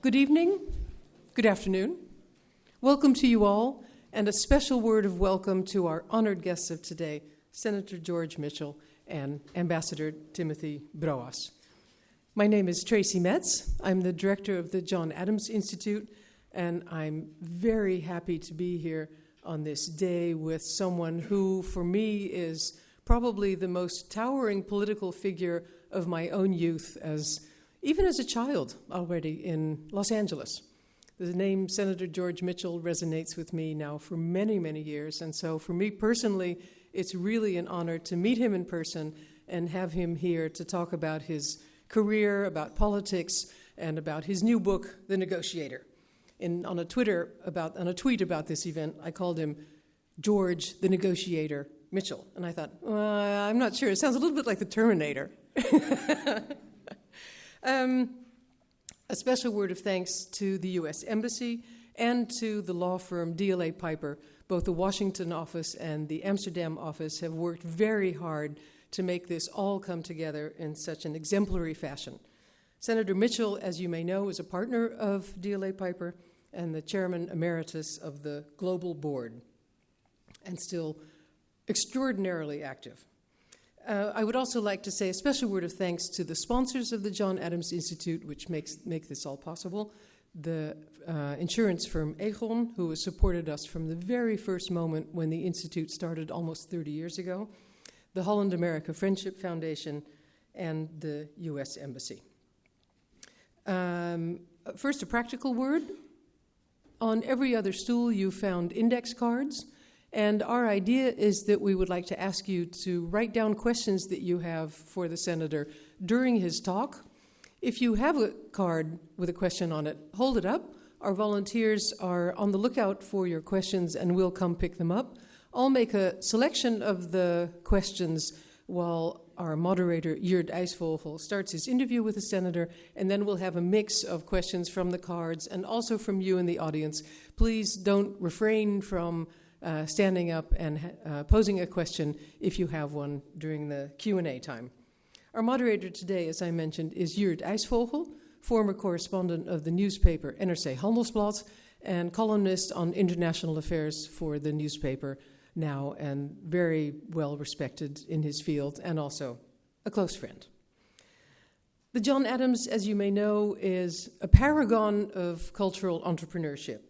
Good evening, good afternoon. Welcome to you all, and a special word of welcome to our honored guests of today, Senator George Mitchell and Ambassador Timothy Broas. My name is Tracy Metz. I'm the director of the John Adams Institute, and I'm very happy to be here on this day with someone who, for me, is probably the most towering political figure of my own youth, even as a child already in Los Angeles. The name Senator George Mitchell resonates with me now for many, many years, and so for me personally, it's really an honor to meet him in person and have him here to talk about his career, about politics, and about his new book, The Negotiator. On a tweet about this event, I called him George the Negotiator Mitchell, and I thought, I'm not sure. It sounds a little bit like the Terminator. A special word of thanks to the U.S. Embassy and to the law firm DLA Piper. Both the Washington office and the Amsterdam office have worked very hard to make this all come together in such an exemplary fashion. Senator Mitchell, as you may know, is a partner of DLA Piper and the chairman emeritus of the Global Board, and still extraordinarily active. I would also like to say a special word of thanks to the sponsors of the John Adams Institute, which make this all possible. The insurance firm Aegon, who has supported us from the very first moment when the Institute started almost 30 years ago, the Holland-America Friendship Foundation, and the U.S. Embassy. First, a practical word. On every other stool, you found index cards. And our idea is that we would like to ask you to write down questions that you have for the senator during his talk. If you have a card with a question on it, hold it up. Our volunteers are on the lookout for your questions, and we'll come pick them up. I'll make a selection of the questions while our moderator, George IJsvogel, starts his interview with the senator, and then we'll have a mix of questions from the cards and also from you in the audience. Please don't refrain from standing up and posing a question if you have one during the Q&A time. Our moderator today, as I mentioned, is George IJsvogel, former correspondent of the newspaper NRC Handelsblad and columnist on international affairs for the newspaper now, and very well respected in his field and also a close friend. The John Adams, as you may know, is a paragon of cultural entrepreneurship.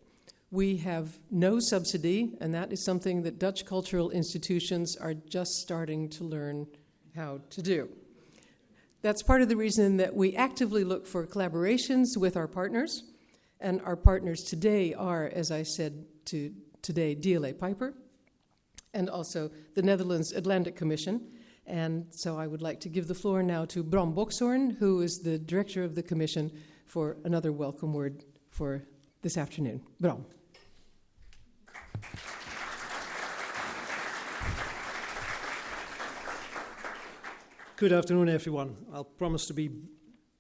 We have no subsidy, and that is something that Dutch cultural institutions are just starting to learn how to do. That's part of the reason that we actively look for collaborations with our partners, and our partners today are, as I said today, DLA Piper, and also the Netherlands Atlantic Commission. And so I would like to give the floor now to Bram Boxhoorn, who is the director of the commission, for another welcome word for this afternoon. Bram. Good afternoon, everyone. I'll promise to be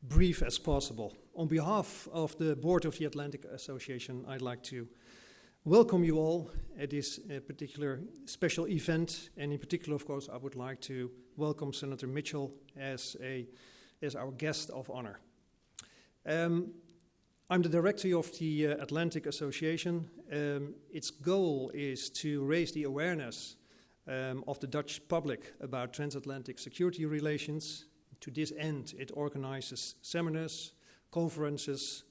brief as possible. On behalf of the board of the Atlantic Association, I'd like to welcome you all at this particular special event, and in particular, of course, I would like to welcome Senator Mitchell as our guest of honor. I'm the director of the Atlantic Association. Its goal is to raise the awareness of the Dutch public about transatlantic security relations. To this end, it organizes seminars, conferences,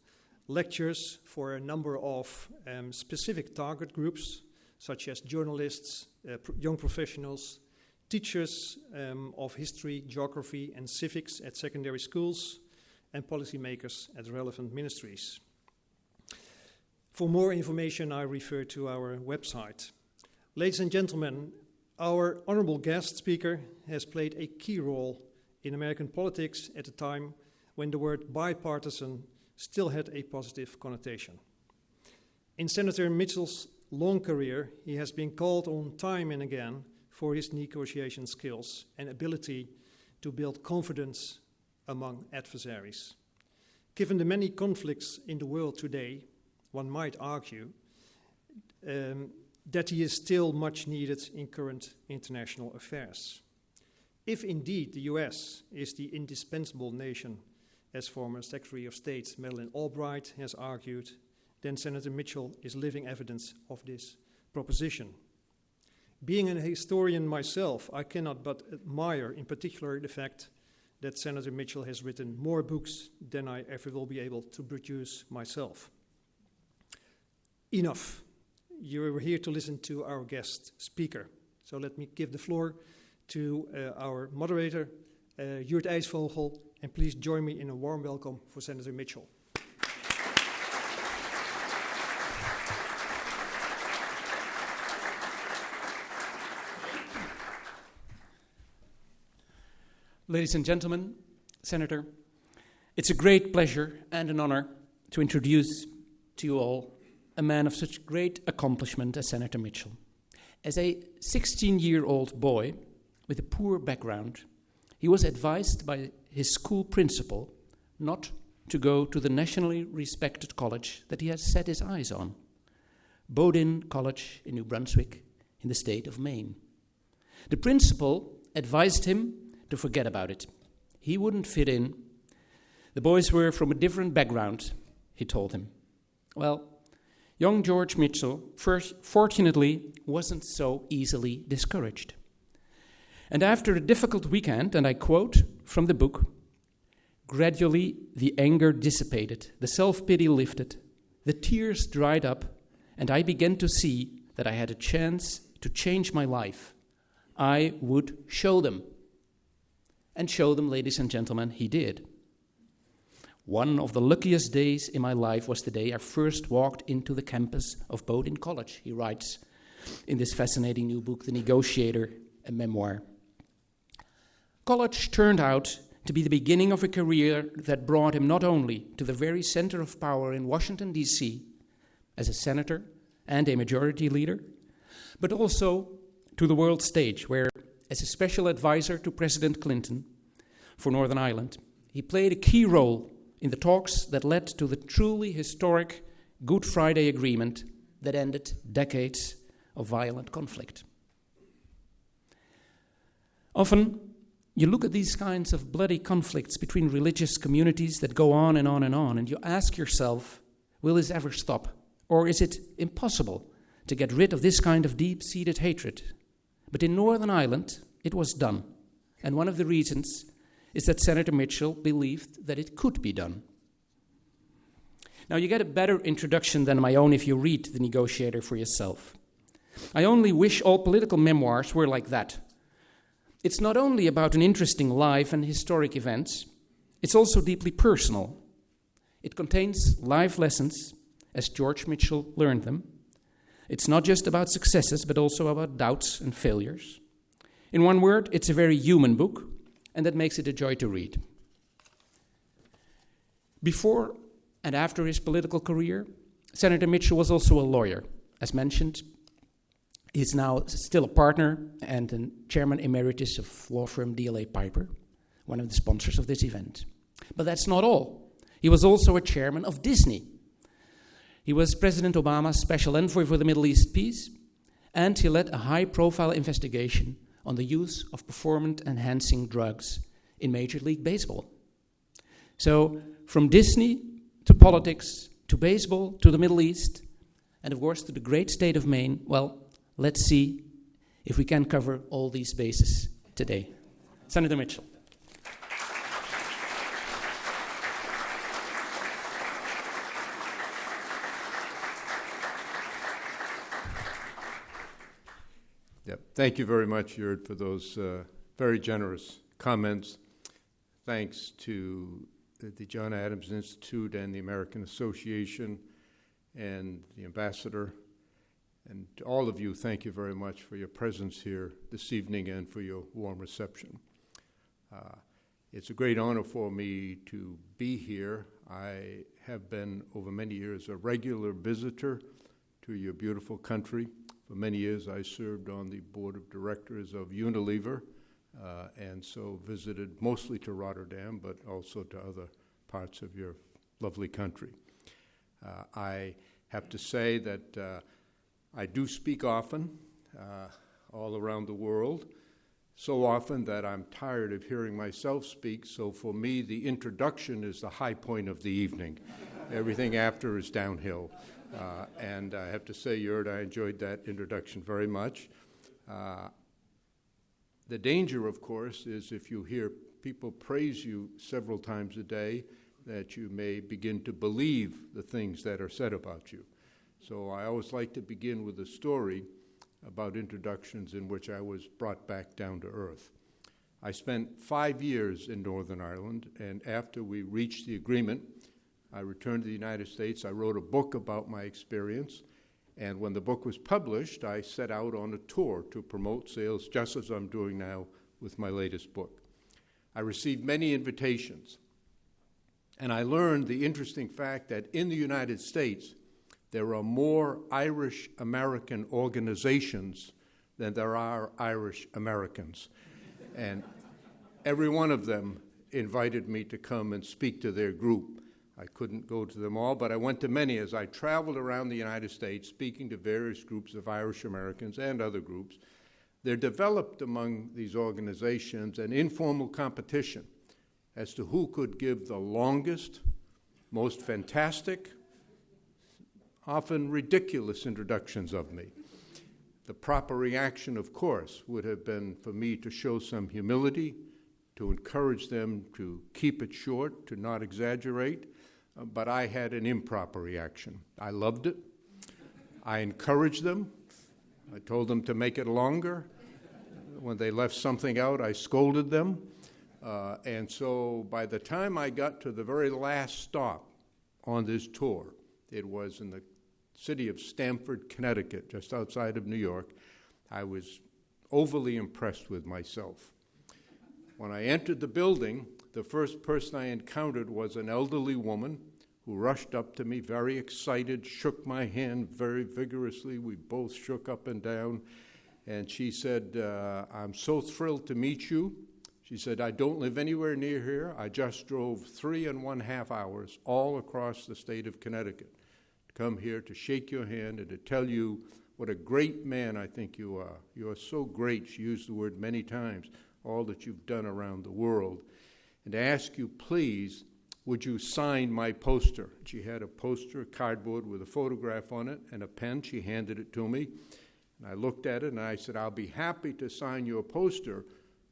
lectures for a number of specific target groups, such as journalists, young professionals, teachers of history, geography, and civics at secondary schools, and policymakers at relevant ministries. For more information, I refer to our website. Ladies and gentlemen, our honorable guest speaker has played a key role in American politics at a time when the word bipartisan still had a positive connotation. In Senator Mitchell's long career, he has been called on time and again for his negotiation skills and ability to build confidence among adversaries. Given the many conflicts in the world today, one might argue that he is still much needed in current international affairs. If indeed the US is the indispensable nation as former Secretary of State Madeleine Albright has argued, then Senator Mitchell is living evidence of this proposition. Being a historian myself, I cannot but admire in particular the fact that Senator Mitchell has written more books than I ever will be able to produce myself. Enough. You are here to listen to our guest speaker. So let me give the floor to our moderator, Jurt IJsvogel, and please join me in a warm welcome for Senator Mitchell. Ladies and gentlemen, Senator, it's a great pleasure and an honor to introduce to you all a man of such great accomplishment as Senator Mitchell. As a 16-year-old boy with a poor background, he was advised by his school principal not to go to the nationally respected college that he has set his eyes on, Bowdoin College in New Brunswick in the state of Maine. The principal advised him to forget about it. He wouldn't fit in. The boys were from a different background, he told him. Well, young George Mitchell, fortunately, wasn't so easily discouraged. And after a difficult weekend, and I quote from the book, gradually the anger dissipated, the self-pity lifted, the tears dried up, and I began to see that I had a chance to change my life. I would show them. And show them, ladies and gentlemen, he did. One of the luckiest days in my life was the day I first walked into the campus of Bowdoin College, he writes in this fascinating new book, The Negotiator, a memoir. College turned out to be the beginning of a career that brought him not only to the very center of power in Washington, D.C., as a senator and a majority leader, but also to the world stage, where as a special advisor to President Clinton for Northern Ireland, he played a key role in the talks that led to the truly historic Good Friday Agreement that ended decades of violent conflict. Often, you look at these kinds of bloody conflicts between religious communities that go on and on and on, and you ask yourself, will this ever stop? Or is it impossible to get rid of this kind of deep-seated hatred? But in Northern Ireland, it was done. And one of the reasons is that Senator Mitchell believed that it could be done. Now, you get a better introduction than my own if you read The Negotiator for yourself. I only wish all political memoirs were like that. It's not only about an interesting life and historic events, it's also deeply personal. It contains life lessons, as George Mitchell learned them. It's not just about successes, but also about doubts and failures. In one word, it's a very human book, and that makes it a joy to read. Before and after his political career, Senator Mitchell was also a lawyer. As mentioned, he's now still a partner and a chairman emeritus of law firm DLA Piper, one of the sponsors of this event. But that's not all. He was also a chairman of Disney. He was President Obama's special envoy for the Middle East peace, and he led a high-profile investigation on the use of performance-enhancing drugs in Major League Baseball. So, from Disney to politics, to baseball, to the Middle East, and of course to the great state of Maine, well, let's see if we can cover all these bases today. Senator Mitchell. Yep. Thank you very much, Jurt, for those very generous comments. Thanks to the John Adams Institute and the American Association and the Ambassador. And to all of you, thank you very much for your presence here this evening and for your warm reception. It's a great honor for me to be here. I have been, over many years, a regular visitor to your beautiful country. For many years, I served on the board of directors of Unilever, and so visited mostly to Rotterdam, but also to other parts of your lovely country. I have to say that I do speak often all around the world, so often that I'm tired of hearing myself speak, so for me, the introduction is the high point of the evening. Everything after is downhill. And I have to say, Jerd, I enjoyed that introduction very much. The danger, of course, is if you hear people praise you several times a day, that you may begin to believe the things that are said about you. So I always like to begin with a story about introductions in which I was brought back down to earth. I spent 5 years in Northern Ireland, and after we reached the agreement, I returned to the United States. I wrote a book about my experience, and when the book was published, I set out on a tour to promote sales, just as I'm doing now with my latest book. I received many invitations, and I learned the interesting fact that in the United States, there are more Irish American organizations than there are Irish Americans. And every one of them invited me to come and speak to their group. I couldn't go to them all, but I went to many as I traveled around the United States speaking to various groups of Irish Americans and other groups. There developed among these organizations an informal competition as to who could give the longest, most fantastic, often ridiculous introductions of me. The proper reaction, of course, would have been for me to show some humility, to encourage them to keep it short, to not exaggerate, but I had an improper reaction. I loved it. I encouraged them. I told them to make it longer. When they left something out, I scolded them. And so by the time I got to the very last stop on this tour, it was in the city of Stamford, Connecticut, just outside of New York, I was overly impressed with myself. When I entered the building, the first person I encountered was an elderly woman who rushed up to me, very excited, shook my hand very vigorously. We both shook up and down, and she said, I'm so thrilled to meet you. She said, I don't live anywhere near here. I just drove 3.5 hours all across the state of Connecticut to come here to shake your hand and to tell you what a great man I think you are. You are so great, she used the word many times, all that you've done around the world. And to ask you, please, would you sign my poster? She had a poster, cardboard with a photograph on it and a pen. She handed it to me. And I looked at it and I said, I'll be happy to sign your poster,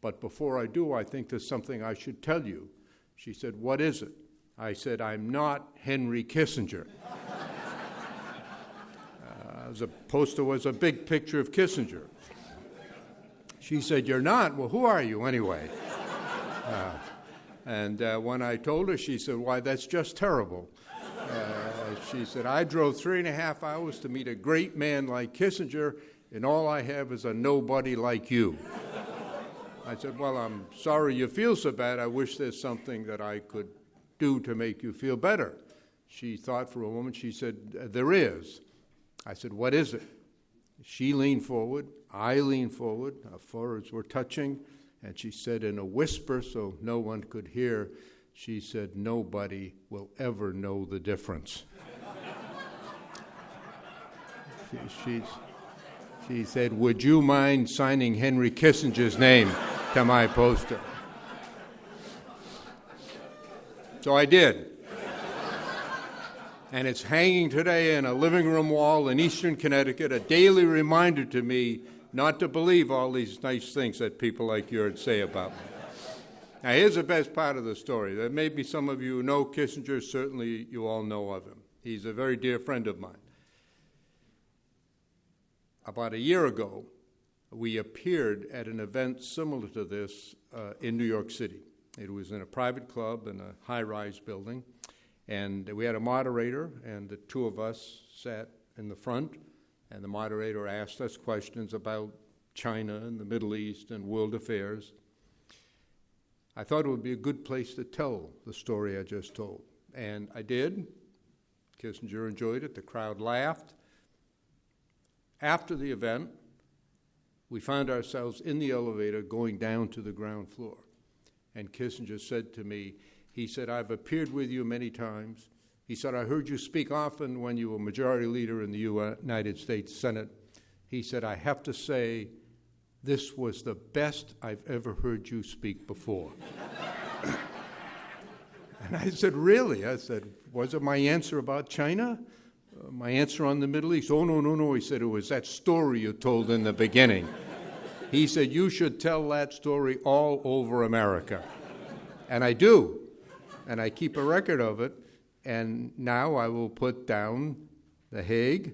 but before I do, I think there's something I should tell you. She said, what is it? I said, I'm not Henry Kissinger. The poster was a big picture of Kissinger. She said, you're not? Well, who are you anyway? And when I told her, she said, why, that's just terrible. She said, I drove 3.5 hours to meet a great man like Kissinger, and all I have is a nobody like you. I said, well, I'm sorry you feel so bad. I wish there's something that I could do to make you feel better. She thought for a moment. She said, there is. I said, what is it? She leaned forward. I leaned forward. Our foreheads were touching. And she said in a whisper so no one could hear, she said, nobody will ever know the difference. She said, would you mind signing Henry Kissinger's name to my poster? So I did. And it's hanging today in a living room wall in eastern Connecticut, a daily reminder to me not to believe all these nice things that people like yours say about me. Now, here's the best part of the story. There may be some of you who know Kissinger. Certainly you all know of him. He's a very dear friend of mine. About a year ago, we appeared at an event similar to this in New York City. It was in a private club in a high-rise building, and we had a moderator, and the two of us sat in the front, and the moderator asked us questions about China and the Middle East and world affairs. I thought it would be a good place to tell the story I just told, and I did. Kissinger enjoyed it. The crowd laughed. After the event, we found ourselves in the elevator going down to the ground floor. And Kissinger said to me, he said, I've appeared with you many times. He said, I heard you speak often when you were majority leader in the United States Senate. He said, I have to say, this was the best I've ever heard you speak before. And I said, really? I said, was it my answer about China? My answer on the Middle East? Oh, no. He said, it was that story you told in the beginning. He said, you should tell that story all over America. And I do. And I keep a record of it. And now I will put down The Hague,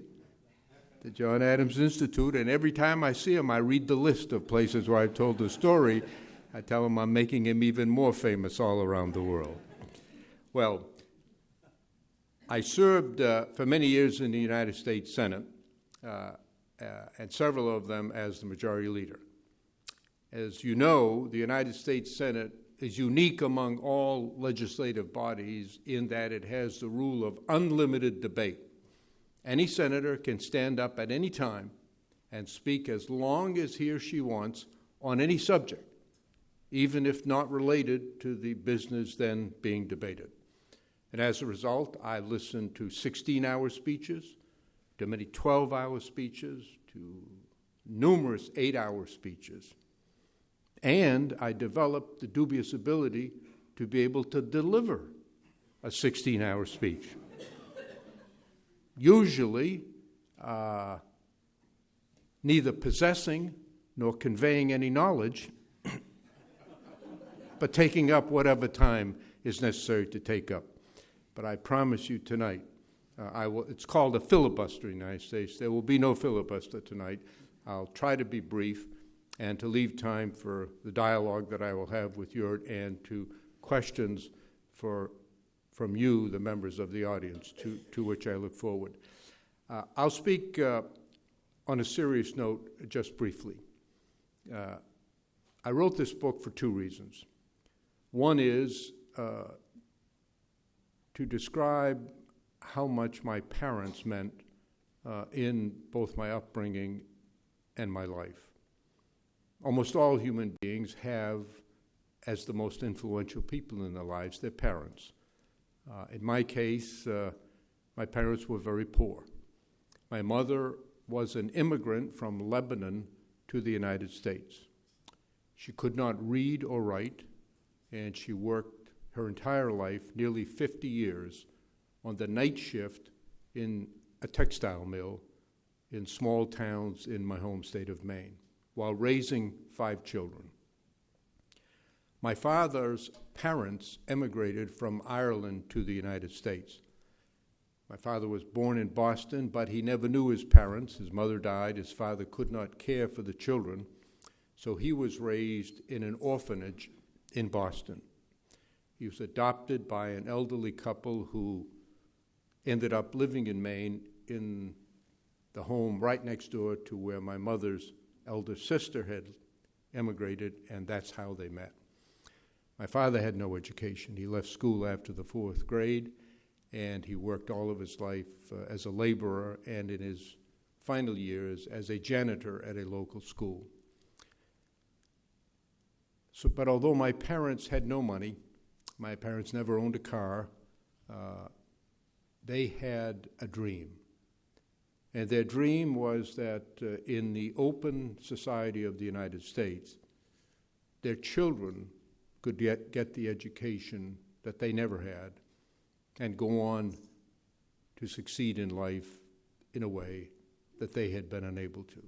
the John Adams Institute, and every time I see him, I read the list of places where I've told the story. I tell him I'm making him even more famous all around the world. Well, I served for many years in the United States Senate, and several of them as the majority leader. As you know, the United States Senate is unique among all legislative bodies in that it has the rule of unlimited debate. Any senator can stand up at any time and speak as long as he or she wants on any subject, even if not related to the business then being debated. And as a result, I listened to 16-hour speeches, to many 12-hour speeches, to numerous 8-hour speeches. And I developed the dubious ability to be able to deliver a 16-hour speech. Usually, neither possessing nor conveying any knowledge, but taking up whatever time is necessary to take up. But I promise you tonight, it's called a filibuster in the United States. There will be no filibuster tonight. I'll try to be brief and to leave time for the dialogue that I will have with you and to questions from you, the members of the audience, to which I look forward. I'll speak on a serious note just briefly. I wrote this book for two reasons. One is to describe how much my parents meant in both my upbringing and my life. Almost all human beings have, as the most influential people in their lives, their parents. In my case, my parents were very poor. My mother was an immigrant from Lebanon to the United States. She could not read or write, and she worked her entire life, nearly 50 years, on the night shift in a textile mill in small towns in my home state of Maine, while raising 5 children. My father's parents emigrated from Ireland to the United States. My father was born in Boston, but he never knew his parents. His mother died. His father could not care for the children, so he was raised in an orphanage in Boston. He was adopted by an elderly couple who ended up living in Maine in the home right next door to where my mother's elder sister had emigrated, and that's how they met. My father had no education. He left school after the 4th grade, and he worked all of his life as a laborer and in his final years as a janitor at a local school. But although my parents had no money, my parents never owned a car, they had a dream. And their dream was that in the open society of the United States, their children could get the education that they never had and go on to succeed in life in a way that they had been unable to.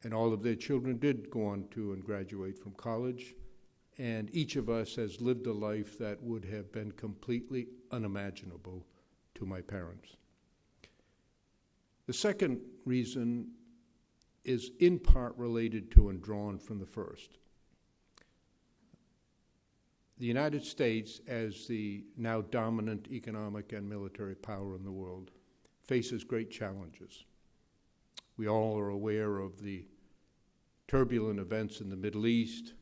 And all of their children did go on to and graduate from college, and each of us has lived a life that would have been completely unimaginable to my parents. The second reason is in part related to and drawn from the first. The United States, as the now dominant economic and military power in the world, faces great challenges. We all are aware of the turbulent events in the Middle East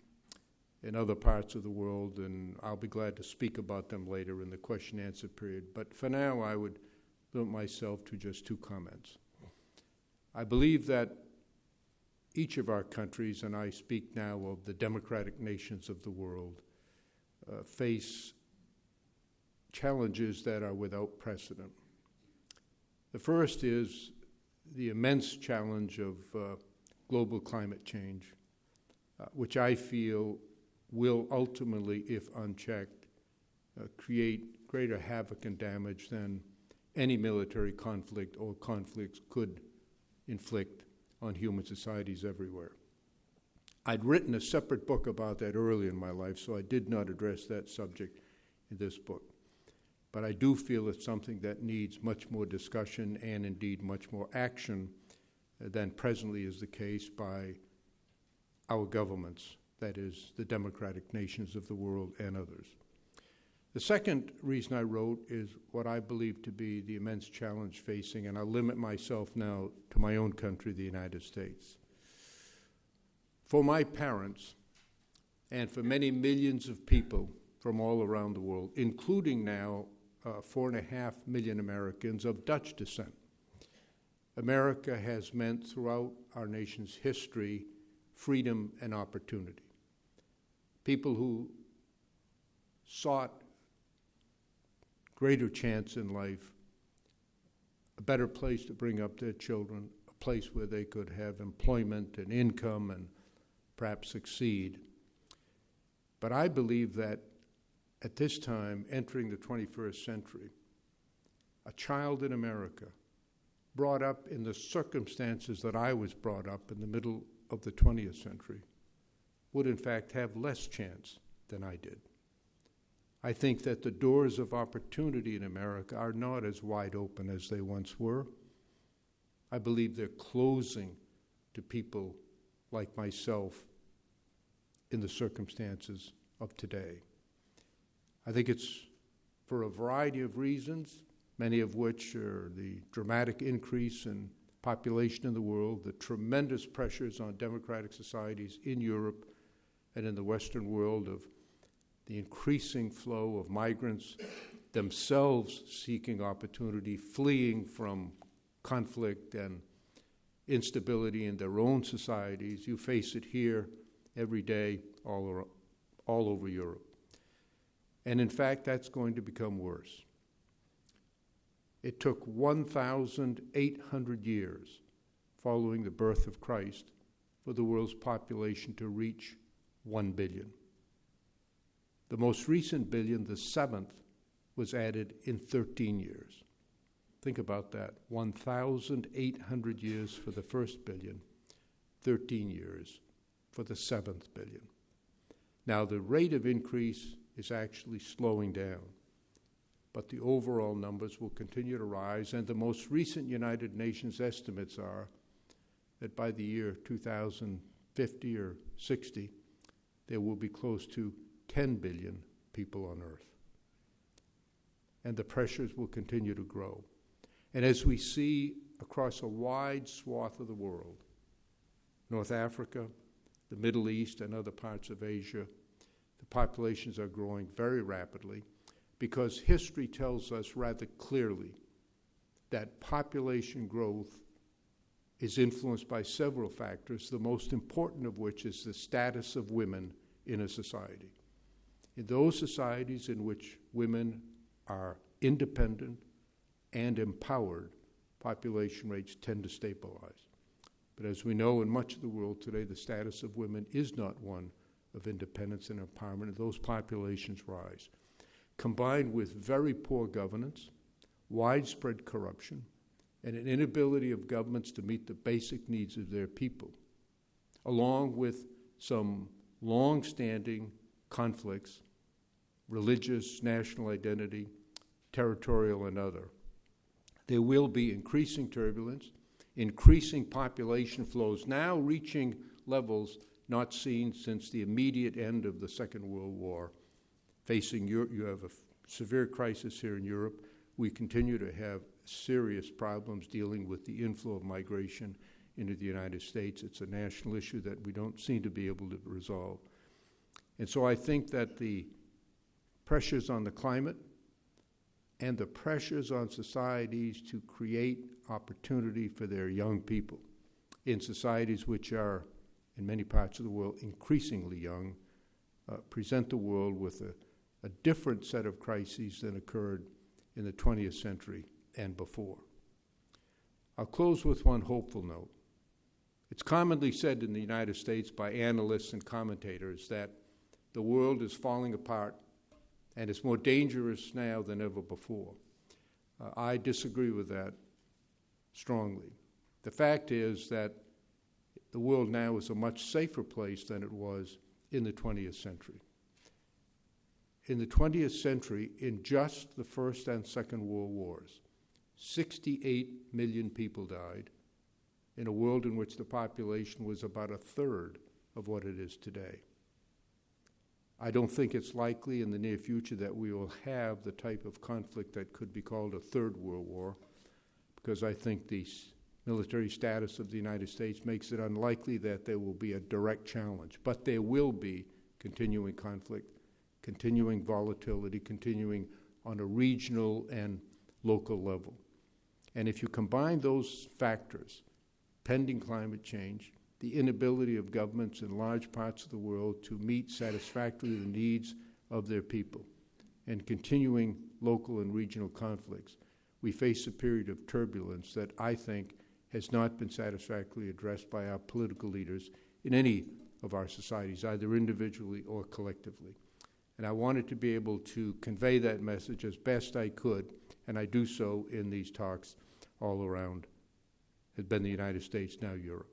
and other parts of the world, and I'll be glad to speak about them later in the question-answer period. But for now, I would limit myself to just 2 comments. I believe that each of our countries, and I speak now of the democratic nations of the world, face challenges that are without precedent. The first is the immense challenge of global climate change, which I feel will ultimately, if unchecked, create greater havoc and damage than any military conflict or conflicts could inflict on human societies everywhere. I'd written a separate book about that early in my life, so I did not address that subject in this book. But I do feel it's something that needs much more discussion and indeed much more action than presently is the case by our governments, that is, the democratic nations of the world and others. The second reason I wrote is what I believe to be the immense challenge facing, and I'll limit myself now to my own country, the United States. For my parents, and for many millions of people from all around the world, including now 4.5 million Americans of Dutch descent, America has meant throughout our nation's history freedom and opportunity. People who sought greater chance in life, a better place to bring up their children, a place where they could have employment and income and perhaps succeed. But I believe that at this time, entering the 21st century, a child in America brought up in the circumstances that I was brought up in the middle of the 20th century would in fact have less chance than I did. I think that the doors of opportunity in America are not as wide open as they once were. I believe they're closing to people like myself in the circumstances of today. I think it's for a variety of reasons, many of which are the dramatic increase in population in the world, the tremendous pressures on democratic societies in Europe and in the Western world of the increasing flow of migrants themselves seeking opportunity, fleeing from conflict and instability in their own societies. You face it here every day all over Europe. And in fact, that's going to become worse. It took 1,800 years following the birth of Christ for the world's population to reach 1 billion. The most recent billion, the seventh, was added in 13 years. Think about that. 1,800 years for the first billion, 13 years for the seventh billion. Now, the rate of increase is actually slowing down, but the overall numbers will continue to rise, and the most recent United Nations estimates are that by the year 2050 or 60, there will be close to 10 billion people on Earth. And the pressures will continue to grow. And as we see across a wide swath of the world, North Africa, the Middle East, and other parts of Asia, the populations are growing very rapidly because history tells us rather clearly that population growth is influenced by several factors, the most important of which is the status of women in a society. In those societies in which women are independent and empowered, population rates tend to stabilize. But as we know, in much of the world today, the status of women is not one of independence and empowerment, and those populations rise. Combined with very poor governance, widespread corruption, and an inability of governments to meet the basic needs of their people, along with some long-standing conflicts, religious, national identity, territorial, and other, there will be increasing turbulence, increasing population flows, now reaching levels not seen since the immediate end of the Second World War. Facing Europe, you have a severe crisis here in Europe. We continue to have serious problems dealing with the inflow of migration into the United States. It's a national issue that we don't seem to be able to resolve. And so I think that the pressures on the climate and the pressures on societies to create opportunity for their young people in societies which are, in many parts of the world, increasingly young, present the world with a different set of crises than occurred in the 20th century and before. I'll close with one hopeful note. It's commonly said in the United States by analysts and commentators that the world is falling apart and it's more dangerous now than ever before. I disagree with that strongly. The fact is that the world now is a much safer place than it was in the 20th century. In the 20th century, in just the First and Second World Wars, 68 million people died in a world in which the population was about a third of what it is today. I don't think it's likely in the near future that we will have the type of conflict that could be called a third world war, because I think the military status of the United States makes it unlikely that there will be a direct challenge. But there will be continuing conflict, continuing volatility, continuing on a regional and local level. And if you combine those factors, pending climate change, the inability of governments in large parts of the world to meet satisfactorily the needs of their people, and continuing local and regional conflicts, we face a period of turbulence that I think has not been satisfactorily addressed by our political leaders in any of our societies, either individually or collectively. And I wanted to be able to convey that message as best I could, and I do so in these talks all around, has been the United States, now Europe.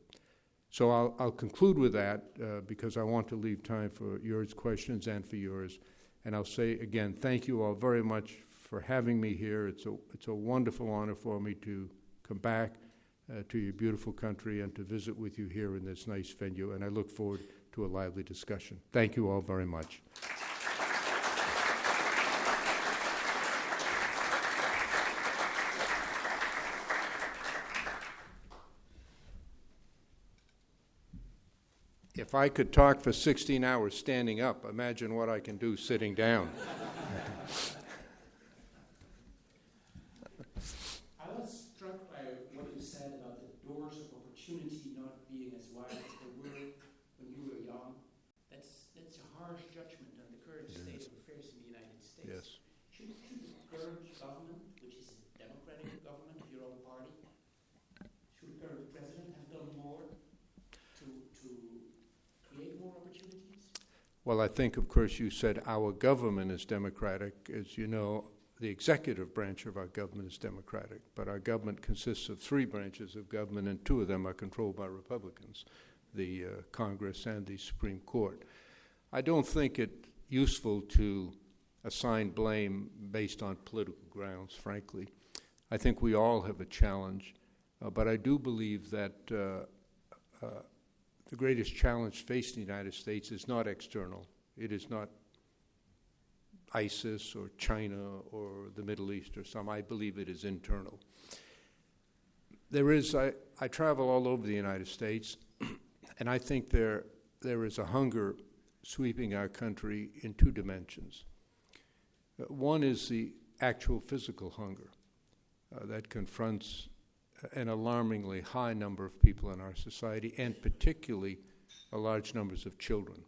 So I'll conclude with that because I want to leave time for yours questions and for yours. And I'll say again, thank you all very much for having me here. It's a wonderful honor for me to come back to your beautiful country and to visit with you here in this nice venue. And I look forward to a lively discussion. Thank you all very much. If I could talk for 16 hours standing up, imagine what I can do sitting down. I was struck by what you said about the doors of opportunity not being as wide as they were when you were young. That's a harsh judgment on the current state of affairs in the United States. Yes. Should the current government, which is a democratic government of your own party, should the current president have done more to create more opportunities? Well, I think, of course, you said our government is democratic. As you know, the executive branch of our government is democratic, but our government consists of three branches of government, and two of them are controlled by Republicans, the Congress and the Supreme Court. I don't think it useful to assign blame based on political grounds, frankly. I think we all have a challenge, but I do believe that the greatest challenge facing the United States is not external. It is not ISIS or China or the Middle East or some. I believe it is internal. I travel all over the United States, and I think there is a hunger sweeping our country in two dimensions. One is the actual physical hunger that confronts an alarmingly high number of people in our society, and particularly large numbers of children.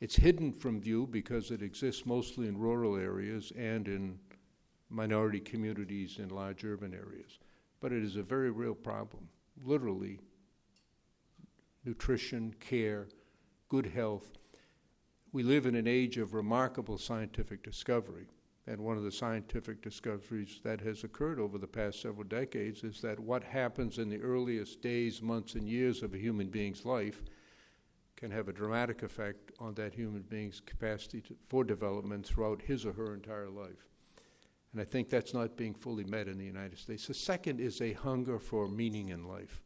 It's hidden from view because it exists mostly in rural areas and in minority communities in large urban areas. But it is a very real problem. Literally, nutrition, care, good health. We live in an age of remarkable scientific discovery. And one of the scientific discoveries that has occurred over the past several decades is that what happens in the earliest days, months, and years of a human being's life can have a dramatic effect on that human being's capacity for development throughout his or her entire life. And I think that's not being fully met in the United States. The second is a hunger for meaning in life,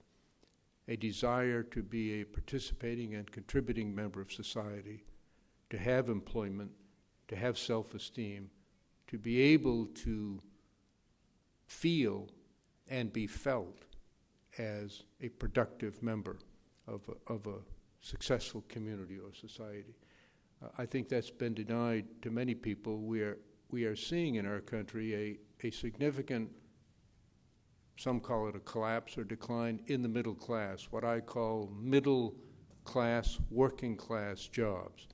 a desire to be a participating and contributing member of society, to have employment, to have self-esteem, to be able to feel and be felt as a productive member of a successful community or society. I think that's been denied to many people. We are seeing in our country a significant, some call it a collapse or decline, in the middle class, what I call middle class, working class jobs.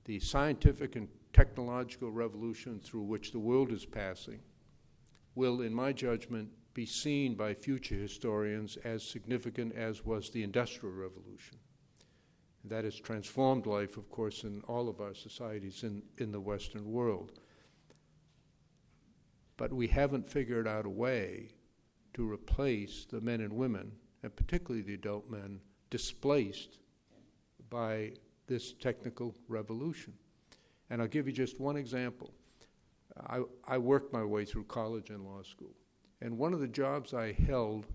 The scientific and technological revolution through which the world is passing will, in my judgment, be seen by future historians as significant as was the Industrial Revolution. That has transformed life, of course, in all of our societies in the Western world. But we haven't figured out a way to replace the men and women, and particularly the adult men, displaced by this technical revolution. And I'll give you just one example. I worked my way through college and law school. And one of the jobs I held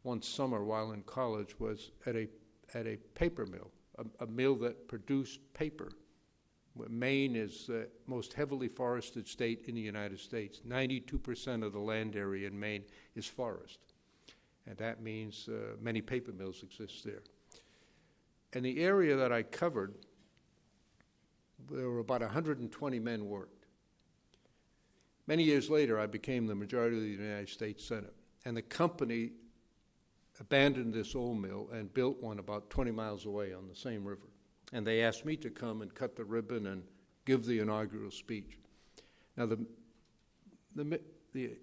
one summer while in college was at a paper mill, a mill that produced paper. Maine is the most heavily forested state in the United States. 92% of the land area in Maine is forest. And that means many paper mills exist there. And the area that I covered, there were about 120 men worked. Many years later, I became the majority of the United States Senate. And the company abandoned this old mill and built one about 20 miles away on the same river. And they asked me to come and cut the ribbon and give the inaugural speech. Now, the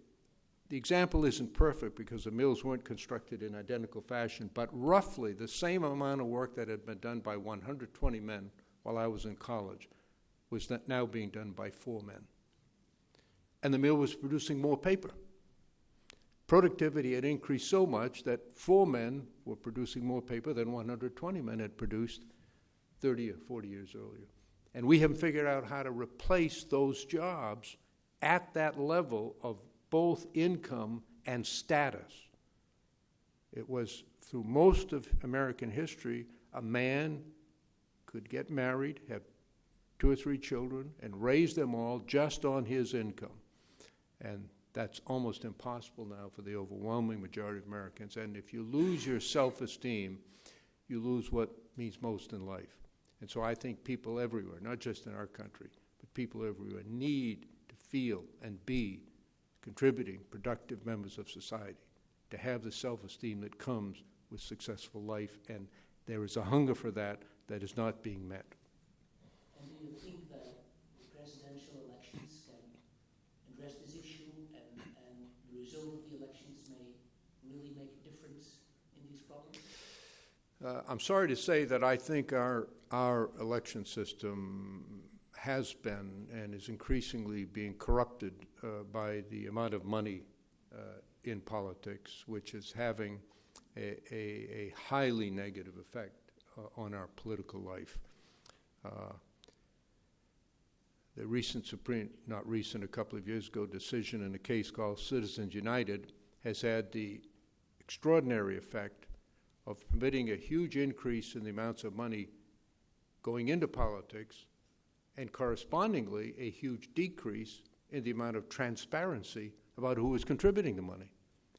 example isn't perfect because the mills weren't constructed in identical fashion, but roughly the same amount of work that had been done by 120 men while I was in college was now being done by 4 men. And the mill was producing more paper. Productivity had increased so much that 4 men were producing more paper than 120 men had produced 30 or 40 years earlier. And we haven't figured out how to replace those jobs at that level of both income and status. It was through most of American history, a man could get married, have 2 or 3 children, and raise them all just on his income. And that's almost impossible now for the overwhelming majority of Americans. And if you lose your self-esteem, you lose what means most in life. And so I think people everywhere, not just in our country, but people everywhere need to feel and be contributing, productive members of society, to have the self-esteem that comes with successful life. And there is a hunger for that that is not being met. And do you think that presidential elections can address this issue and the result of the elections may really make a difference in these problems? I'm sorry to say that I think our election system has been and is increasingly being corrupted by the amount of money in politics, which is having a highly negative effect on our political life. The recent a couple of years ago, decision in a case called Citizens United has had the extraordinary effect of permitting a huge increase in the amounts of money going into politics and correspondingly a huge decrease in the amount of transparency about who is contributing the money.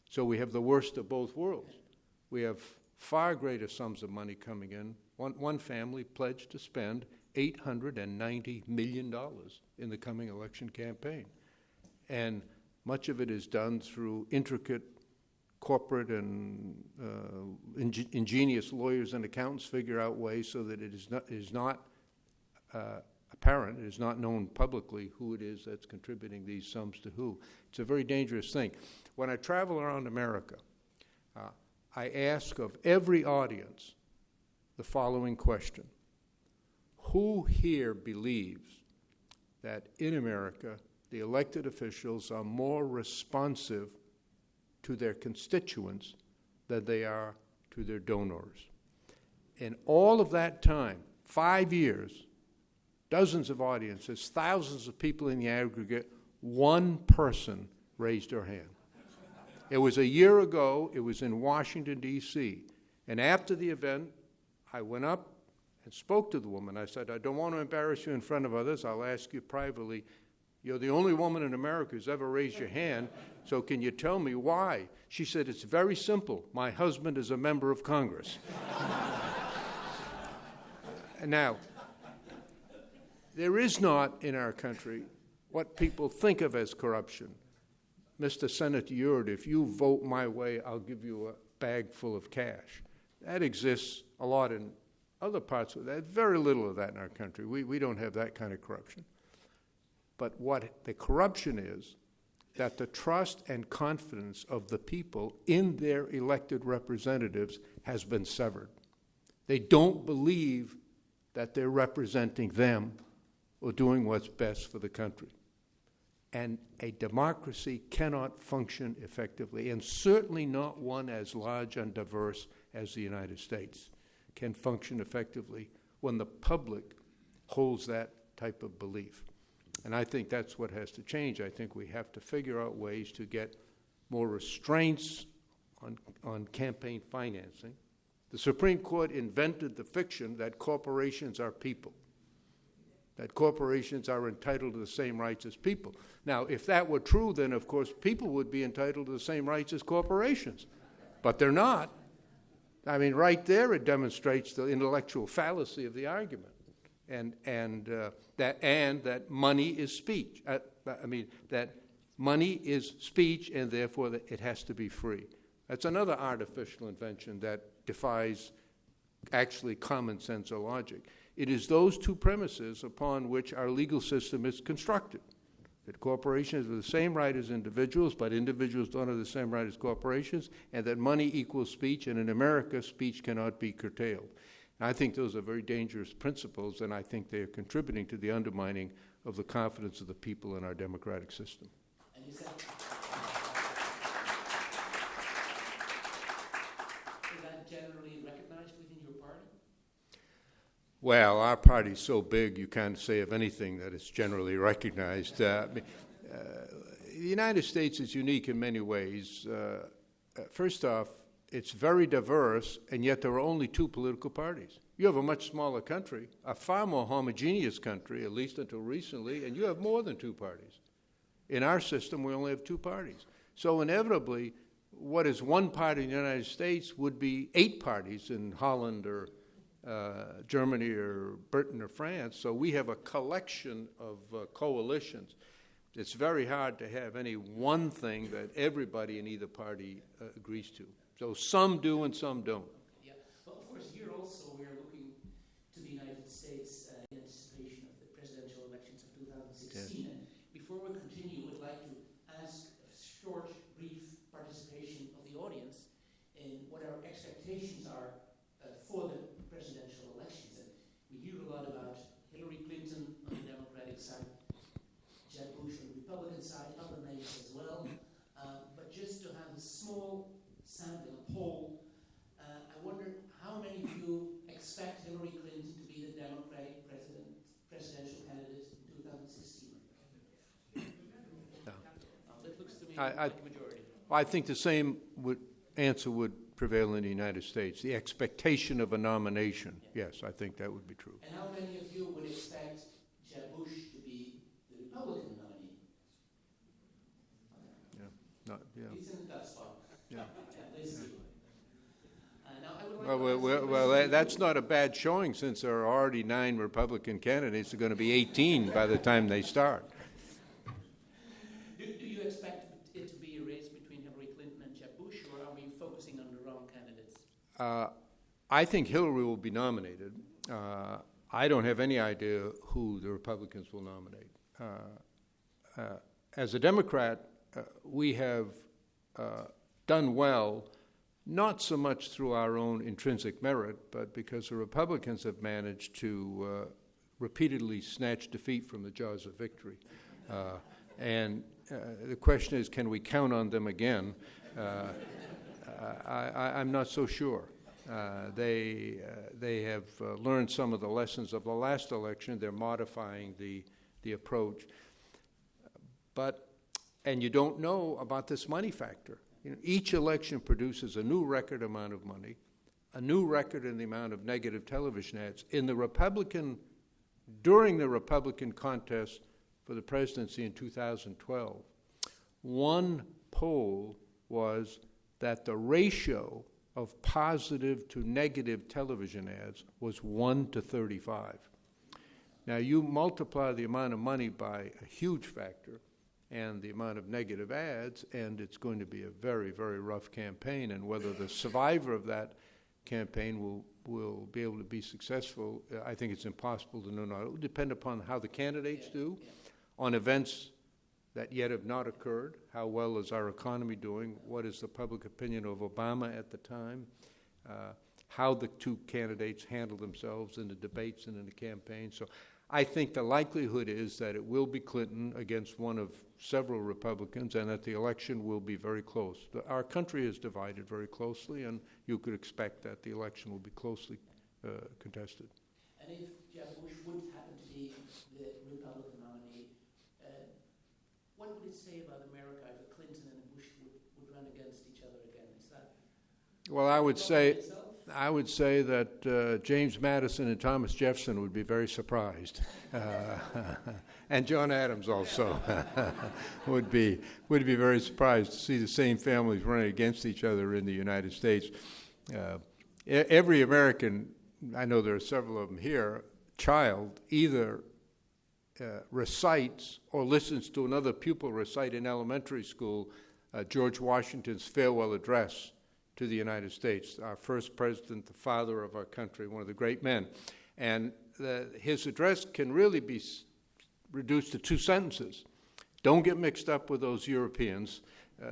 So we have the worst of both worlds. We have far greater sums of money coming in. One family pledged to spend $890 million in the coming election campaign. And much of it is done through intricate corporate and ingenious lawyers and accountants figure out ways so that it is not apparent, it is not known publicly who it is that's contributing these sums to who. It's a very dangerous thing. When I travel around America, I ask of every audience the following question. Who here believes that in America the elected officials are more responsive to their constituents than they are to their donors? In all of that time, 5 years, dozens of audiences, thousands of people in the aggregate, one person raised her hand. It was a year ago. It was in Washington, D.C. And after the event, I went up and spoke to the woman. I said, I don't want to embarrass you in front of others. I'll ask you privately. You're the only woman in America who's ever raised your hand, so can you tell me why? She said, it's very simple. My husband is a member of Congress. Now, there is not in our country what people think of as corruption. Mr. Senator Urid, if you vote my way, I'll give you a bag full of cash. That exists a lot in other parts of that. Very little of that in our country. We don't have that kind of corruption. But what the corruption is that the trust and confidence of the people in their elected representatives has been severed. They don't believe that they're representing them or doing what's best for the country. And a democracy cannot function effectively, and certainly not one as large and diverse as the United States can function effectively when the public holds that type of belief. And I think that's what has to change. I think we have to figure out ways to get more restraints on campaign financing. The Supreme Court invented the fiction that corporations are people, that corporations are entitled to the same rights as people. Now, if that were true, then of course people would be entitled to the same rights as corporations. But they're not. I mean, right there it demonstrates the intellectual fallacy of the argument. And that money is speech. That money is speech, and therefore that it has to be free. That's another artificial invention that defies actually common sense or logic. It is those two premises upon which our legal system is constructed. That corporations have the same right as individuals, but individuals don't have the same right as corporations, and that money equals speech, and in America, speech cannot be curtailed. I think those are very dangerous principles, and I think they are contributing to the undermining of the confidence of the people in our democratic system. And is that generally recognized within your party? Well, our party's so big you can't say of anything that it's generally recognized. The United States is unique in many ways. First off, it's very diverse, and yet there are only two political parties. You have a much smaller country, a far more homogeneous country, at least until recently, and you have more than two parties. In our system, we only have two parties. So inevitably, what is one party in the United States would be 8 parties in Holland or Germany or Britain or France. So we have a collection of coalitions. It's very hard to have any one thing that everybody in either party agrees to. So some do and some don't. Yeah. Well, of course, here also we are looking to the United States in anticipation of the presidential elections of 2016. Yeah. And before we continue, we'd like to ask a short, brief participation of the audience in what our expectations are for the presidential elections. And we hear a lot about Hillary Clinton on the Democratic side, Jeb Bush on the Republican side, other names as well. But just to have a small sampling, a poll, I wonder how many of you expect Hillary Clinton to be the Democratic presidential candidate in 2016? No. That looks to me like the majority. I think the same answer would prevail in the United States. The expectation of a nomination, yes, I think that would be true. And how many of you would expect Jeb Bush to be the Republican nominee? He's in that spot. Yeah. Well, that's not a bad showing, since there are already 9 Republican candidates. There are going to be 18 by the time they start. Do you expect it to be a race between Hillary Clinton and Jeb Bush, or are we focusing on the wrong candidates? I think Hillary will be nominated. I don't have any idea who the Republicans will nominate. As a Democrat, we have done well, not so much through our own intrinsic merit, but because the Republicans have managed to repeatedly snatch defeat from the jaws of victory. And the question is, can we count on them again? I'm not so sure. They have learned some of the lessons of the last election. They're modifying the approach. And you don't know about this money factor. Each election produces a new record amount of money, a new record in the amount of negative television ads. During the Republican contest for the presidency in 2012, one poll was that the ratio of positive to negative television ads was 1 to 35. Now, you multiply the amount of money by a huge factor and the amount of negative ads, and it's going to be a very, very rough campaign. And whether the survivor of that campaign will be able to be successful, I think it's impossible to know now. It will depend upon how the candidates do, on events that yet have not occurred. How well is our economy doing? What is the public opinion of Obama at the time? How the two candidates handle themselves in the debates and in the campaign. So I think the likelihood is that it will be Clinton against one of several Republicans, and that the election will be very close. Our country is divided very closely, and you could expect that the election will be closely contested. And if Jeb Bush would happen to be the Republican nominee, what would it say about America if Clinton and Bush would run against each other again? Is that Well, I would say that James Madison and Thomas Jefferson would be very surprised, and John Adams also would be very surprised to see the same families running against each other in the United States. Every American, I know there are several of them here, child either recites or listens to another pupil recite in elementary school George Washington's farewell address to the United States, our first president, the father of our country, one of the great men. And his address can really be reduced to two sentences. Don't get mixed up with those Europeans.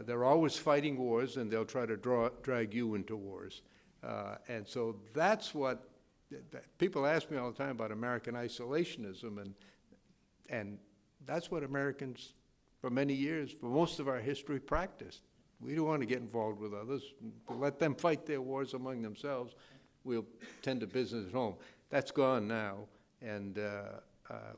They're always fighting wars, and they'll try to drag you into wars. And so that's what people ask me all the time about American isolationism, and that's what Americans for many years, for most of our history, practiced. We don't want to get involved with others. We'll let them fight their wars among themselves. We'll tend to business at home. That's gone now, and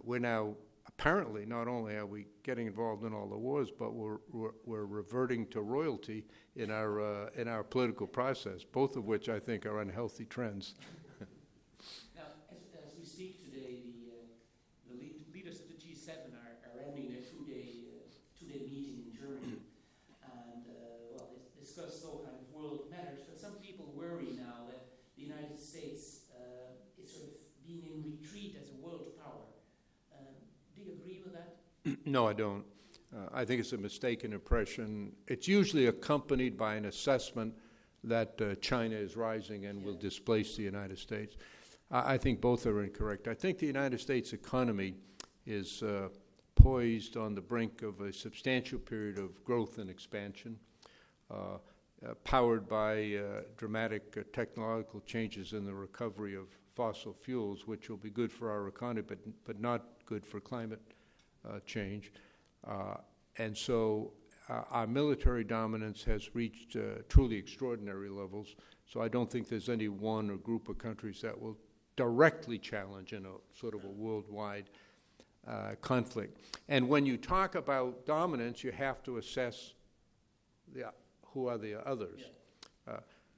we're now apparently, not only are we getting involved in all the wars, but we're reverting to royalty in our political process, both of which I think are unhealthy trends. Now, as we speak today, the leaders of the G7 are ending a two-day meeting in Germany. They discuss all kind of world matters, but some people worry now that the United States is sort of being in retreat as a world power. Do you agree with that? No, I don't. I think it's a mistaken impression. It's usually accompanied by an assessment that China is rising and will displace the United States. I think both are incorrect. I think the United States economy is poised on the brink of a substantial period of growth and expansion, powered by dramatic technological changes in the recovery of fossil fuels, which will be good for our economy, but not good for climate change. And so our military dominance has reached truly extraordinary levels. So I don't think there's any one or group of countries that will directly challenge in a sort of a worldwide conflict. And when you talk about dominance, you have to assess who are the others.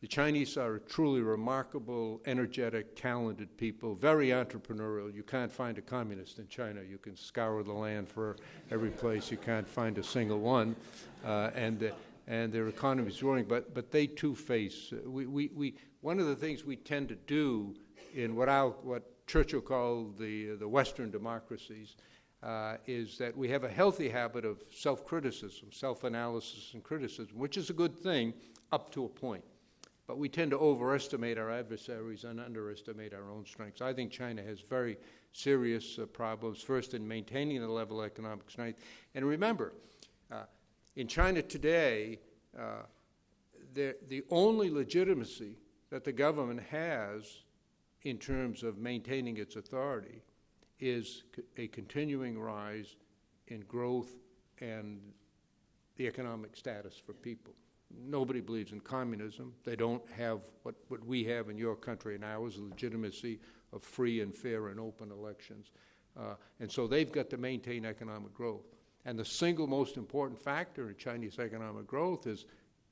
The Chinese are a truly remarkable, energetic, talented people, very entrepreneurial. You can't find a communist in China. You can scour the land for every place. You can't find a single one. And their economy is growing. But they, too, face... one of the things we tend to do in what Churchill called the Western democracies is that we have a healthy habit of self-criticism, self-analysis and criticism, which is a good thing up to a point. But we tend to overestimate our adversaries and underestimate our own strengths. I think China has very serious problems, first in maintaining the level of economic strength. And remember, in China today, the only legitimacy that the government has in terms of maintaining its authority is a continuing rise in growth and the economic status for people. Nobody believes in communism. They don't have what we have in your country and ours, the legitimacy of free and fair and open elections. And so they've got to maintain economic growth. And the single most important factor in Chinese economic growth is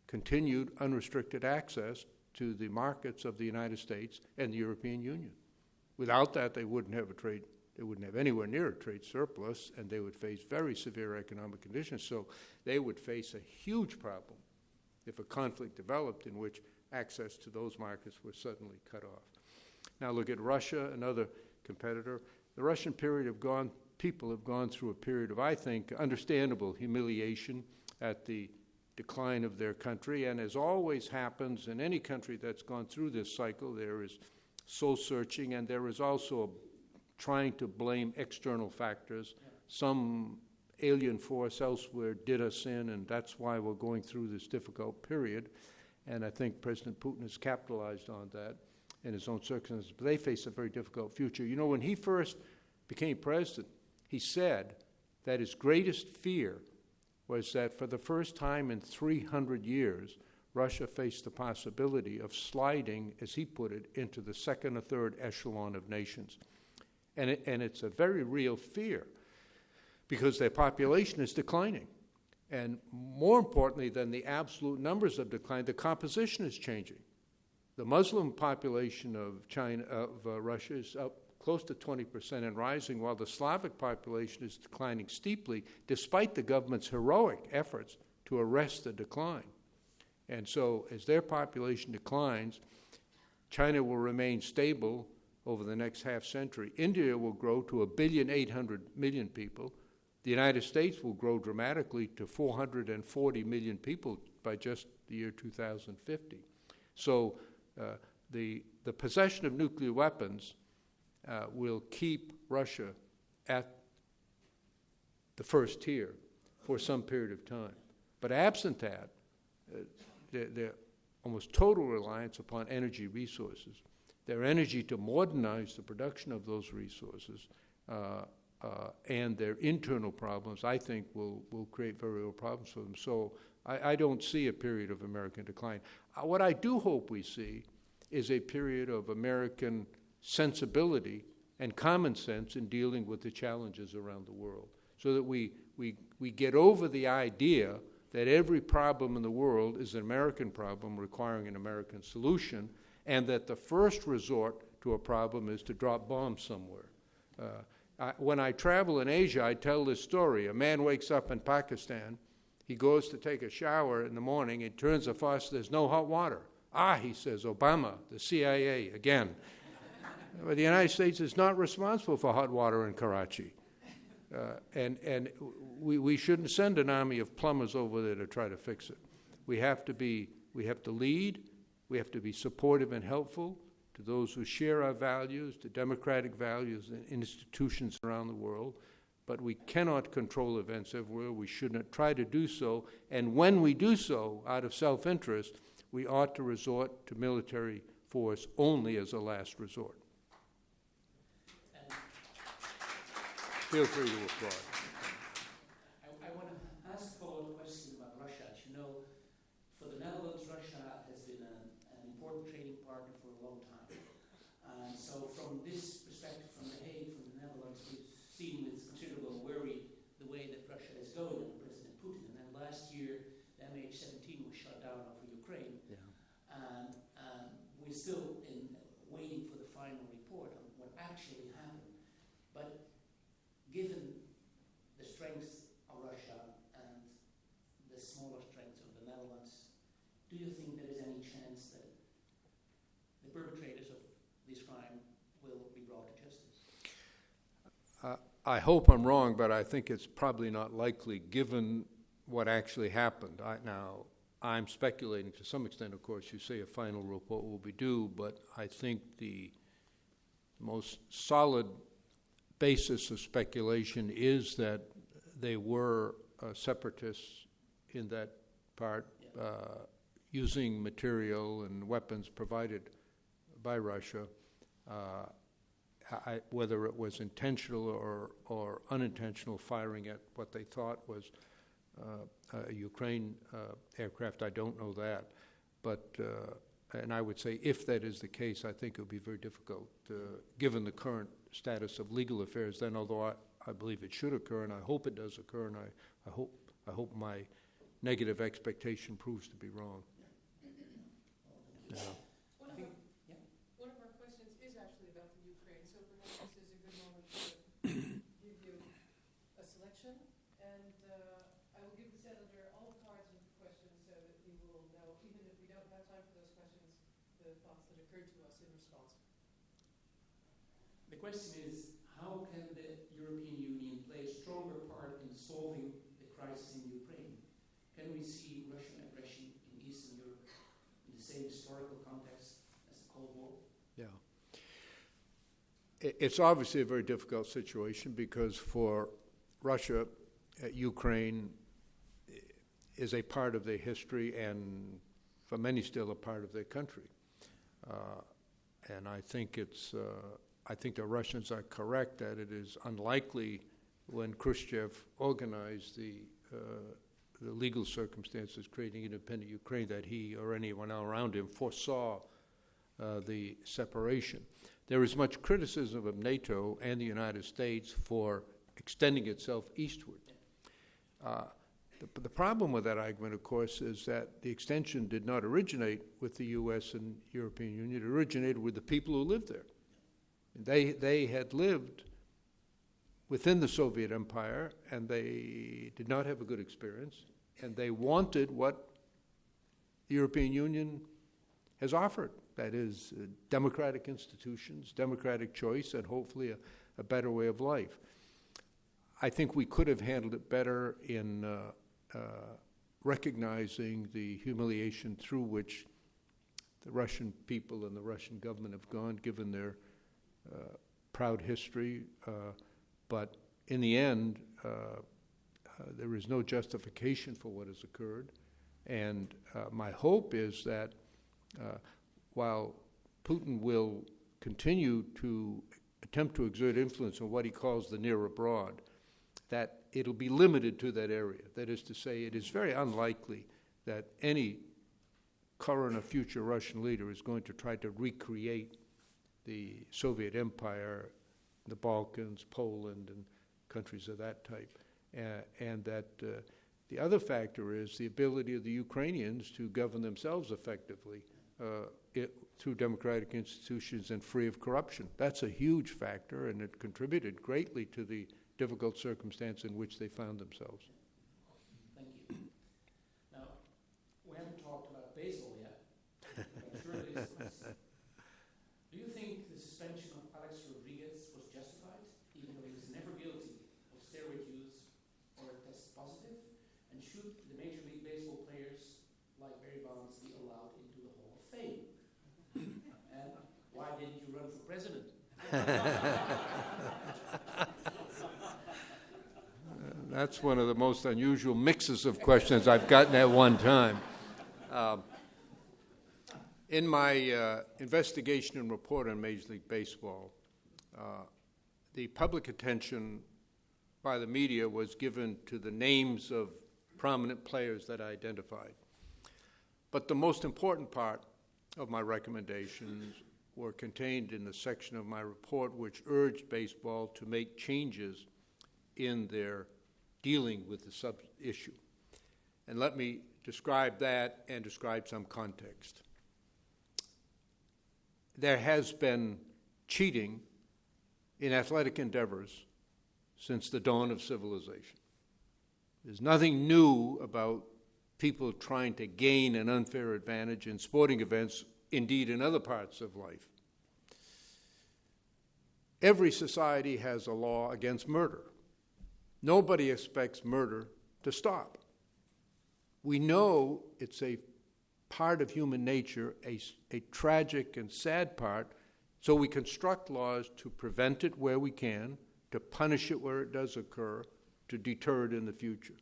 continued unrestricted access to the markets of the United States and the European Union. Without that, they wouldn't have anywhere near a trade surplus, and they would face very severe economic conditions. So they would face a huge problem if a conflict developed in which access to those markets was suddenly cut off. Now look at Russia, another competitor. The Russian people have gone through a period of, I think, understandable humiliation at the decline of their country. And as always happens in any country that's gone through this cycle, there is soul-searching, and there is also trying to blame external factors, some alien force elsewhere did us in, and that's why we're going through this difficult period. And I think President Putin has capitalized on that in his own circumstances. But they face a very difficult future. You know, when he first became president, he said that his greatest fear was that for the first time in 300 years, Russia faced the possibility of sliding, as he put it, into the second or third echelon of nations. And it's a very real fear because their population is declining. And more importantly than the absolute numbers of decline, the composition is changing. The Muslim population of Russia is up close to 20% and rising, while the Slavic population is declining steeply, despite the government's heroic efforts to arrest the decline. And so as their population declines, China will remain stable over the next half century. India will grow to 1.8 billion people. The United States will grow dramatically to 440 million people by just the year 2050. So the possession of nuclear weapons will keep Russia at the first tier for some period of time. But absent that, their almost total reliance upon energy resources, their energy to modernize the production of those resources, and their internal problems, I think, will create very real problems for them. So I don't see a period of American decline. What I do hope we see is a period of American sensibility and common sense in dealing with the challenges around the world, so that we get over the idea that every problem in the world is an American problem requiring an American solution, and that the first resort to a problem is to drop bombs somewhere. When I travel in Asia, I tell this story. A man wakes up in Pakistan. He goes to take a shower in the morning. He turns the faucet. There's no hot water. He says, Obama, the CIA, again. But the United States is not responsible for hot water in Karachi. And we shouldn't send an army of plumbers over there to try to fix it. We have to lead. We have to be supportive and helpful to those who share our values, to democratic values and institutions around the world. But we cannot control events everywhere. We shouldn't try to do so. And when we do so, out of self-interest, we ought to resort to military force only as a last resort. Feel free to applaud. I want to ask a follow-up question about Russia. As you know, for the Netherlands, Russia has been an important trading partner for a long time. And so from this perspective, from The Hague, from the Netherlands, we've seen with considerable worry the way that Russia is going under President Putin. And then last year, the MH17 was shot down over Ukraine. Yeah. And we're still waiting for the final report on what actually happened. But given the strengths of Russia and the smaller strengths of the Netherlands, do you think there is any chance that the perpetrators of this crime will be brought to justice? I hope I'm wrong, but I think it's probably not likely given what actually happened. Now, I'm speculating to some extent, of course. You say a final report will be due, but I think the most solid basis of speculation is that they were separatists in that part, using material and weapons provided by Russia. Whether it was intentional or unintentional firing at what they thought was a Ukraine aircraft, I don't know that. But and I would say if that is the case, I think it would be very difficult, given the current status of legal affairs then, although I believe it should occur, and I hope it does occur, and I hope my negative expectation proves to be wrong. Yeah. One of our questions is actually about the Ukraine, so perhaps this is a good moment to give you a selection, and I will give the Senator all the cards with the questions so that he will know, even if we don't have time for those questions, the thoughts that occurred to us in response. The question is, how can the European Union play a stronger part in solving the crisis in Ukraine? Can we see Russian aggression in Eastern Europe in the same historical context as the Cold War? Yeah. It's obviously a very difficult situation because for Russia Ukraine is a part of their history and for many still a part of their country. And I think I think the Russians are correct that it is unlikely when Khrushchev organized the legal circumstances creating independent Ukraine that he or anyone around him foresaw the separation. There is much criticism of NATO and the United States for extending itself eastward. The problem with that argument, of course, is that the extension did not originate with the U.S. and European Union. It originated with the people who lived there. They had lived within the Soviet Empire, and they did not have a good experience, and they wanted what the European Union has offered. That is, democratic institutions, democratic choice, and hopefully a better way of life. I think we could have handled it better in recognizing the humiliation through which the Russian people and the Russian government have gone, given their proud history. But in the end, there is no justification for what has occurred. And my hope is that while Putin will continue to attempt to exert influence on what he calls the near abroad, that it'll be limited to that area. That is to say, it is very unlikely that any current or future Russian leader is going to try to recreate the Soviet Empire, the Balkans, Poland, and countries of that type. And that the other factor is the ability of the Ukrainians to govern themselves effectively through democratic institutions and free of corruption. That's a huge factor, and it contributed greatly to the difficult circumstance in which they found themselves. Thank you. Now, we haven't talked about baseball yet, but I'm sure it is. Do you think the suspension of Alex Rodriguez was justified, even though he was never guilty of steroid use or test positive? And should the Major League Baseball players like Barry Bonds be allowed into the Hall of Fame? And why didn't you run for president? That's one of the most unusual mixes of questions I've gotten at one time. In my investigation and report on Major League Baseball, the public attention by the media was given to the names of prominent players that I identified. But the most important part of my recommendations were contained in the section of my report which urged baseball to make changes in their dealing with the sub-issue. And let me describe that and describe some context. There has been cheating in athletic endeavors since the dawn of civilization. There's nothing new about people trying to gain an unfair advantage in sporting events, indeed in other parts of life. Every society has a law against murder. Nobody expects murder to stop. We know it's a part of human nature, a tragic and sad part, so we construct laws to prevent it where we can, to punish it where it does occur, to deter it in the future.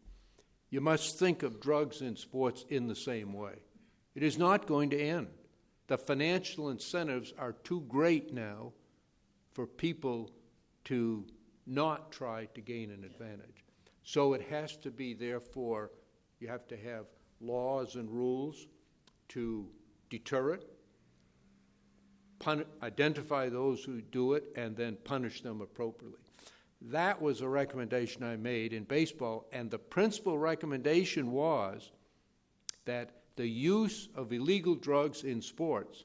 You must think of drugs in sports in the same way. It is not going to end. The financial incentives are too great now for people to not try to gain an advantage. So it has to be, therefore, you have to have laws and rules to deter it, identify those who do it, and then punish them appropriately. That was a recommendation I made in baseball, and the principal recommendation was that the use of illegal drugs in sports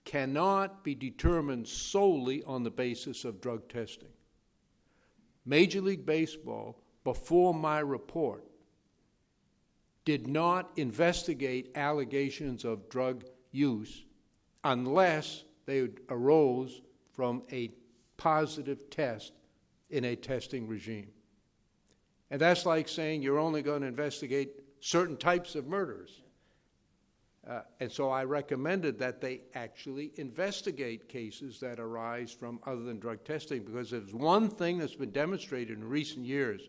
cannot be determined solely on the basis of drug testing. Major League Baseball, before my report, did not investigate allegations of drug use unless they arose from a positive test in a testing regime. And that's like saying you're only going to investigate certain types of murders. And so I recommended that they actually investigate cases that arise from other than drug testing, because there's one thing that's been demonstrated in recent years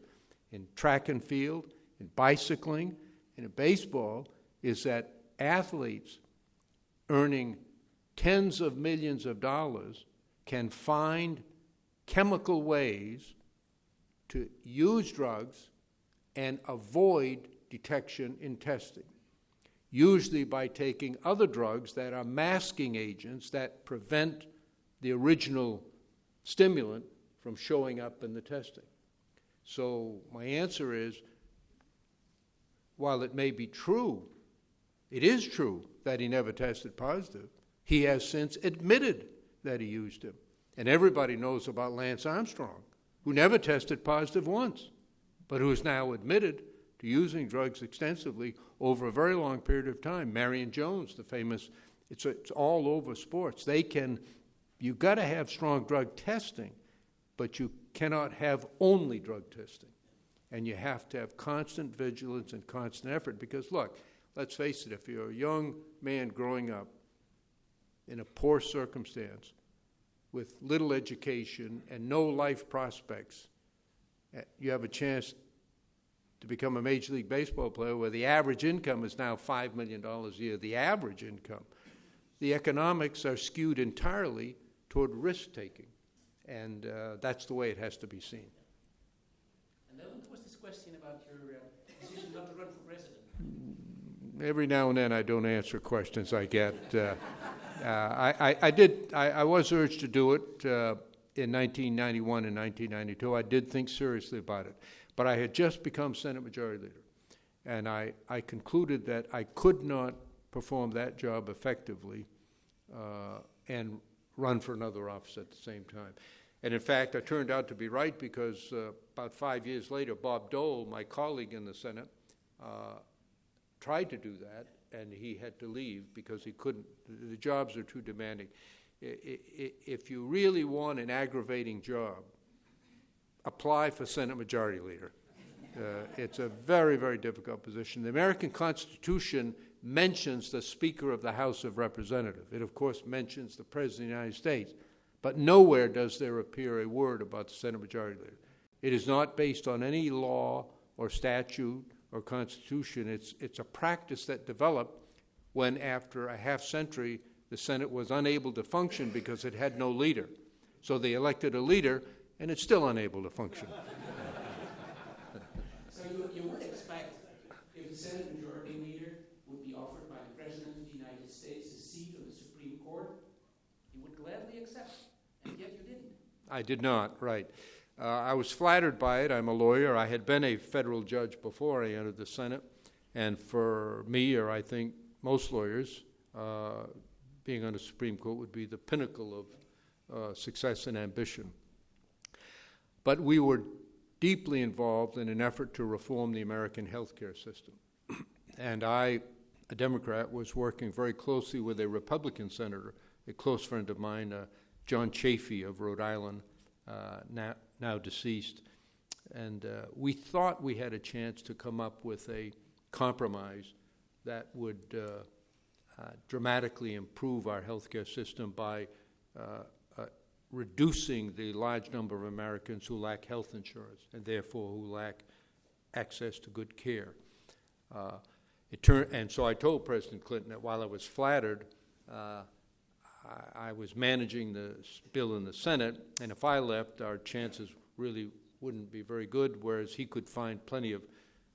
in track and field, in bicycling, and in baseball is that athletes earning tens of millions of dollars can find chemical ways to use drugs and avoid detection in testing, usually by taking other drugs that are masking agents that prevent the original stimulant from showing up in the testing. So my answer is, while it may be true, it is true that he never tested positive, he has since admitted that he used him. And everybody knows about Lance Armstrong, who never tested positive once, but who is now admitted to using drugs extensively over a very long period of time. Marion Jones, the famous, it's all over sports. You've got to have strong drug testing, but you cannot have only drug testing. And you have to have constant vigilance and constant effort because, look, let's face it, if you're a young man growing up in a poor circumstance with little education and no life prospects, you have a chance to become a Major League Baseball player where the average income is now $5 million a year, the average income. The economics are skewed entirely toward risk-taking, and that's the way it has to be seen. And then there was this question about your decision not to run for president. Every now and then I don't answer questions I get. I was urged to do it in 1991 and 1992. I did think seriously about it. But I had just become Senate Majority Leader. And I concluded that I could not perform that job effectively and run for another office at the same time. And in fact, I turned out to be right because about 5 years later, Bob Dole, my colleague in the Senate, tried to do that, and he had to leave because he couldn't. The jobs are too demanding. If you really want an aggravating job, apply for Senate Majority Leader. It's a very, very difficult position. The American Constitution mentions the Speaker of the House of Representatives. It, of course, mentions the President of the United States. But nowhere does there appear a word about the Senate Majority Leader. It is not based on any law or statute or constitution. It's a practice that developed when, after a half-century, the Senate was unable to function because it had no leader. So they elected a leader, and it's still unable to function. So you would expect, if the Senate Majority Leader would be offered by the President of the United States a seat on the Supreme Court, you would gladly accept, and yet you didn't. I did not, right. I was flattered by it. I'm a lawyer. I had been a federal judge before I entered the Senate. And for me, or I think most lawyers, being on the Supreme Court would be the pinnacle of success and ambition. But we were deeply involved in an effort to reform the American healthcare system. And I, a Democrat, was working very closely with a Republican senator, a close friend of mine, John Chafee of Rhode Island, now deceased. And we thought we had a chance to come up with a compromise that would dramatically improve our healthcare system by reducing the large number of Americans who lack health insurance and therefore who lack access to good care. And so I told President Clinton that while I was flattered, I was managing the bill in the Senate, and if I left, our chances really wouldn't be very good, whereas he could find plenty of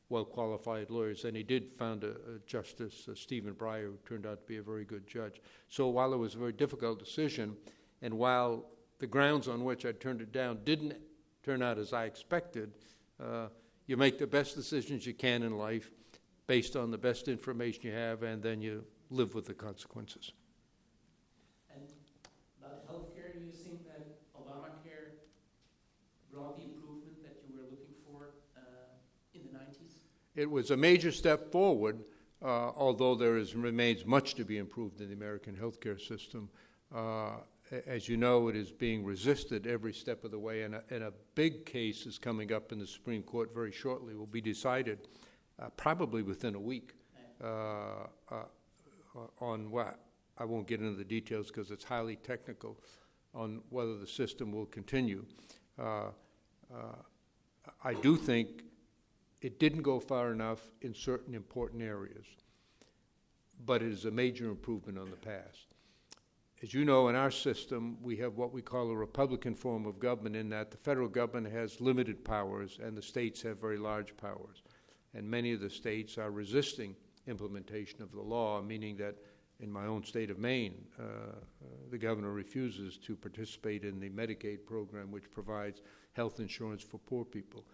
well-qualified lawyers, and he did found a Justice, Stephen Breyer, who turned out to be a very good judge. So while it was a very difficult decision, and while the grounds on which I turned it down didn't turn out as I expected, you make the best decisions you can in life based on the best information you have, and then you live with the consequences. And about healthcare, do you think that Obamacare brought the improvement that you were looking for in the 90s? It was a major step forward, although there remains much to be improved in the American healthcare system. As you know, it is being resisted every step of the way, and a big case is coming up in the Supreme Court very shortly. Will be decided probably within a week on what, I won't get into the details because it's highly technical, on whether the system will continue. I do think it didn't go far enough in certain important areas, but it is a major improvement on the past. As you know, in our system, we have what we call a Republican form of government, in that the federal government has limited powers and the states have very large powers. And many of the states are resisting implementation of the law, meaning that in my own state of Maine, the governor refuses to participate in the Medicaid program, which provides health insurance for poor people.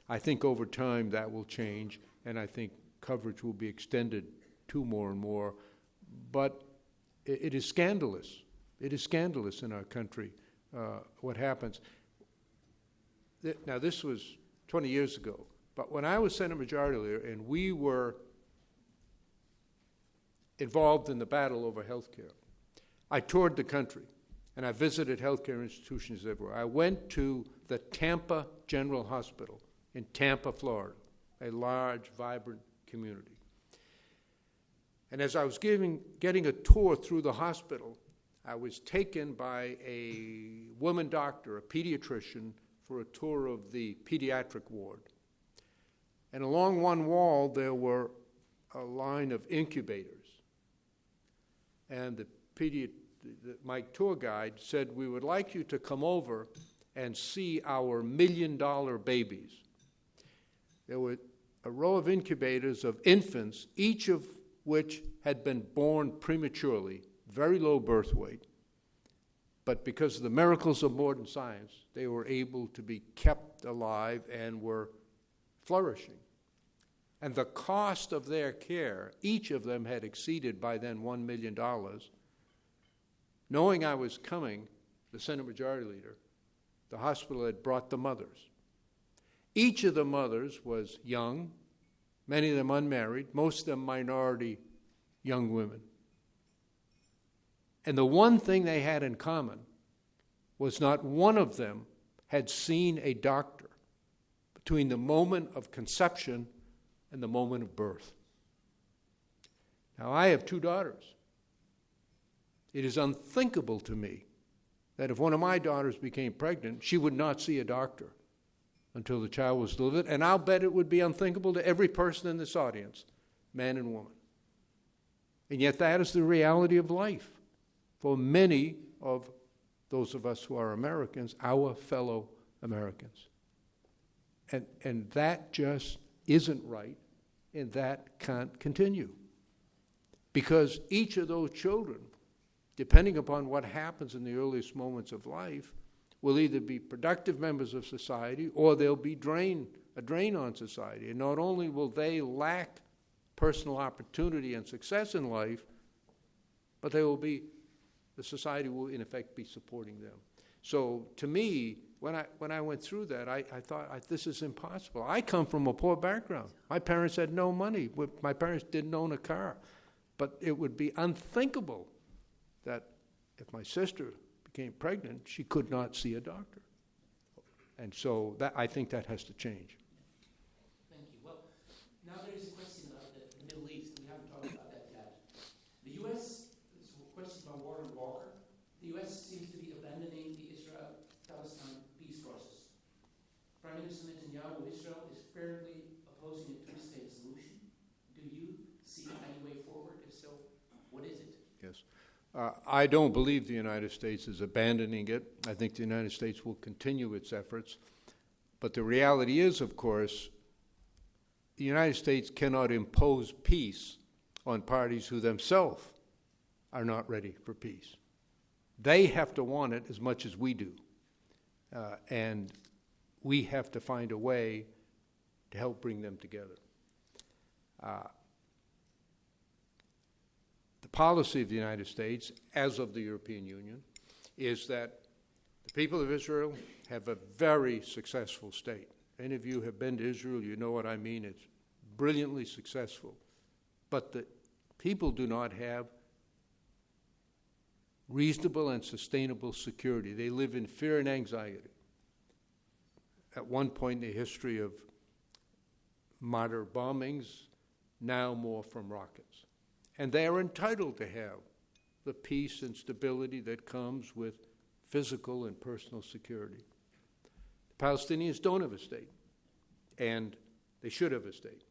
I think over time that will change, and I think coverage will be extended to more and more. But it is scandalous. It is scandalous in our country what happens. Now, this was 20 years ago, but when I was Senate Majority Leader and we were involved in the battle over health care, I toured the country and I visited healthcare institutions everywhere. I went to the Tampa General Hospital in Tampa, Florida, a large, vibrant community. And as I was getting a tour through the hospital, I was taken by a woman doctor, a pediatrician, for a tour of the pediatric ward. And along one wall, there were a line of incubators. And my tour guide said, "We would like you to come over and see our $1 million babies." There were a row of incubators of infants, each of which had been born prematurely, very low birth weight. But because of the miracles of modern science, they were able to be kept alive and were flourishing. And the cost of their care, each of them had exceeded by then $1 million. Knowing I was coming, the Senate Majority Leader, the hospital had brought the mothers. Each of the mothers was young, many of them unmarried, most of them minority young women. And the one thing they had in common was not one of them had seen a doctor between the moment of conception and the moment of birth. Now, I have 2 daughters. It is unthinkable to me that if one of my daughters became pregnant, she would not see a doctor until the child was delivered, and I'll bet it would be unthinkable to every person in this audience, man and woman. And yet that is the reality of life for many of those of us who are Americans, our fellow Americans. And that just isn't right, and that can't continue. Because each of those children, depending upon what happens in the earliest moments of life, will either be productive members of society or they'll be a drain on society. And not only will they lack personal opportunity and success in life, but the society will in effect be supporting them. So to me, when I went through that, I thought, this is impossible. I come from a poor background. My parents had no money. My parents didn't own a car. But it would be unthinkable that if my sister became pregnant, she could not see a doctor. And so I think that has to change. Thank you. Well, now there is a question about the Middle East. We haven't talked about that yet. The U.S., this is a question by Warren Walker. The U.S. seems to be abandoning the Israel-Palestine peace process. Prime Minister Netanyahu of Israel is firmly opposing a two-state solution. Do you see any way forward? If so, what is it? Yes. I don't believe the United States is abandoning it. I think the United States will continue its efforts. But the reality is, of course, the United States cannot impose peace on parties who themselves are not ready for peace. They have to want it as much as we do. And we have to find a way to help bring them together. The policy of the United States, as of the European Union, is that the people of Israel have a very successful state. Any of you have been to Israel, you know what I mean. It's brilliantly successful. But the people do not have reasonable and sustainable security. They live in fear and anxiety. At one point in the history of martyr bombings, now more from rockets. And they are entitled to have the peace and stability that comes with physical and personal security. The Palestinians don't have a state. And They should have a state.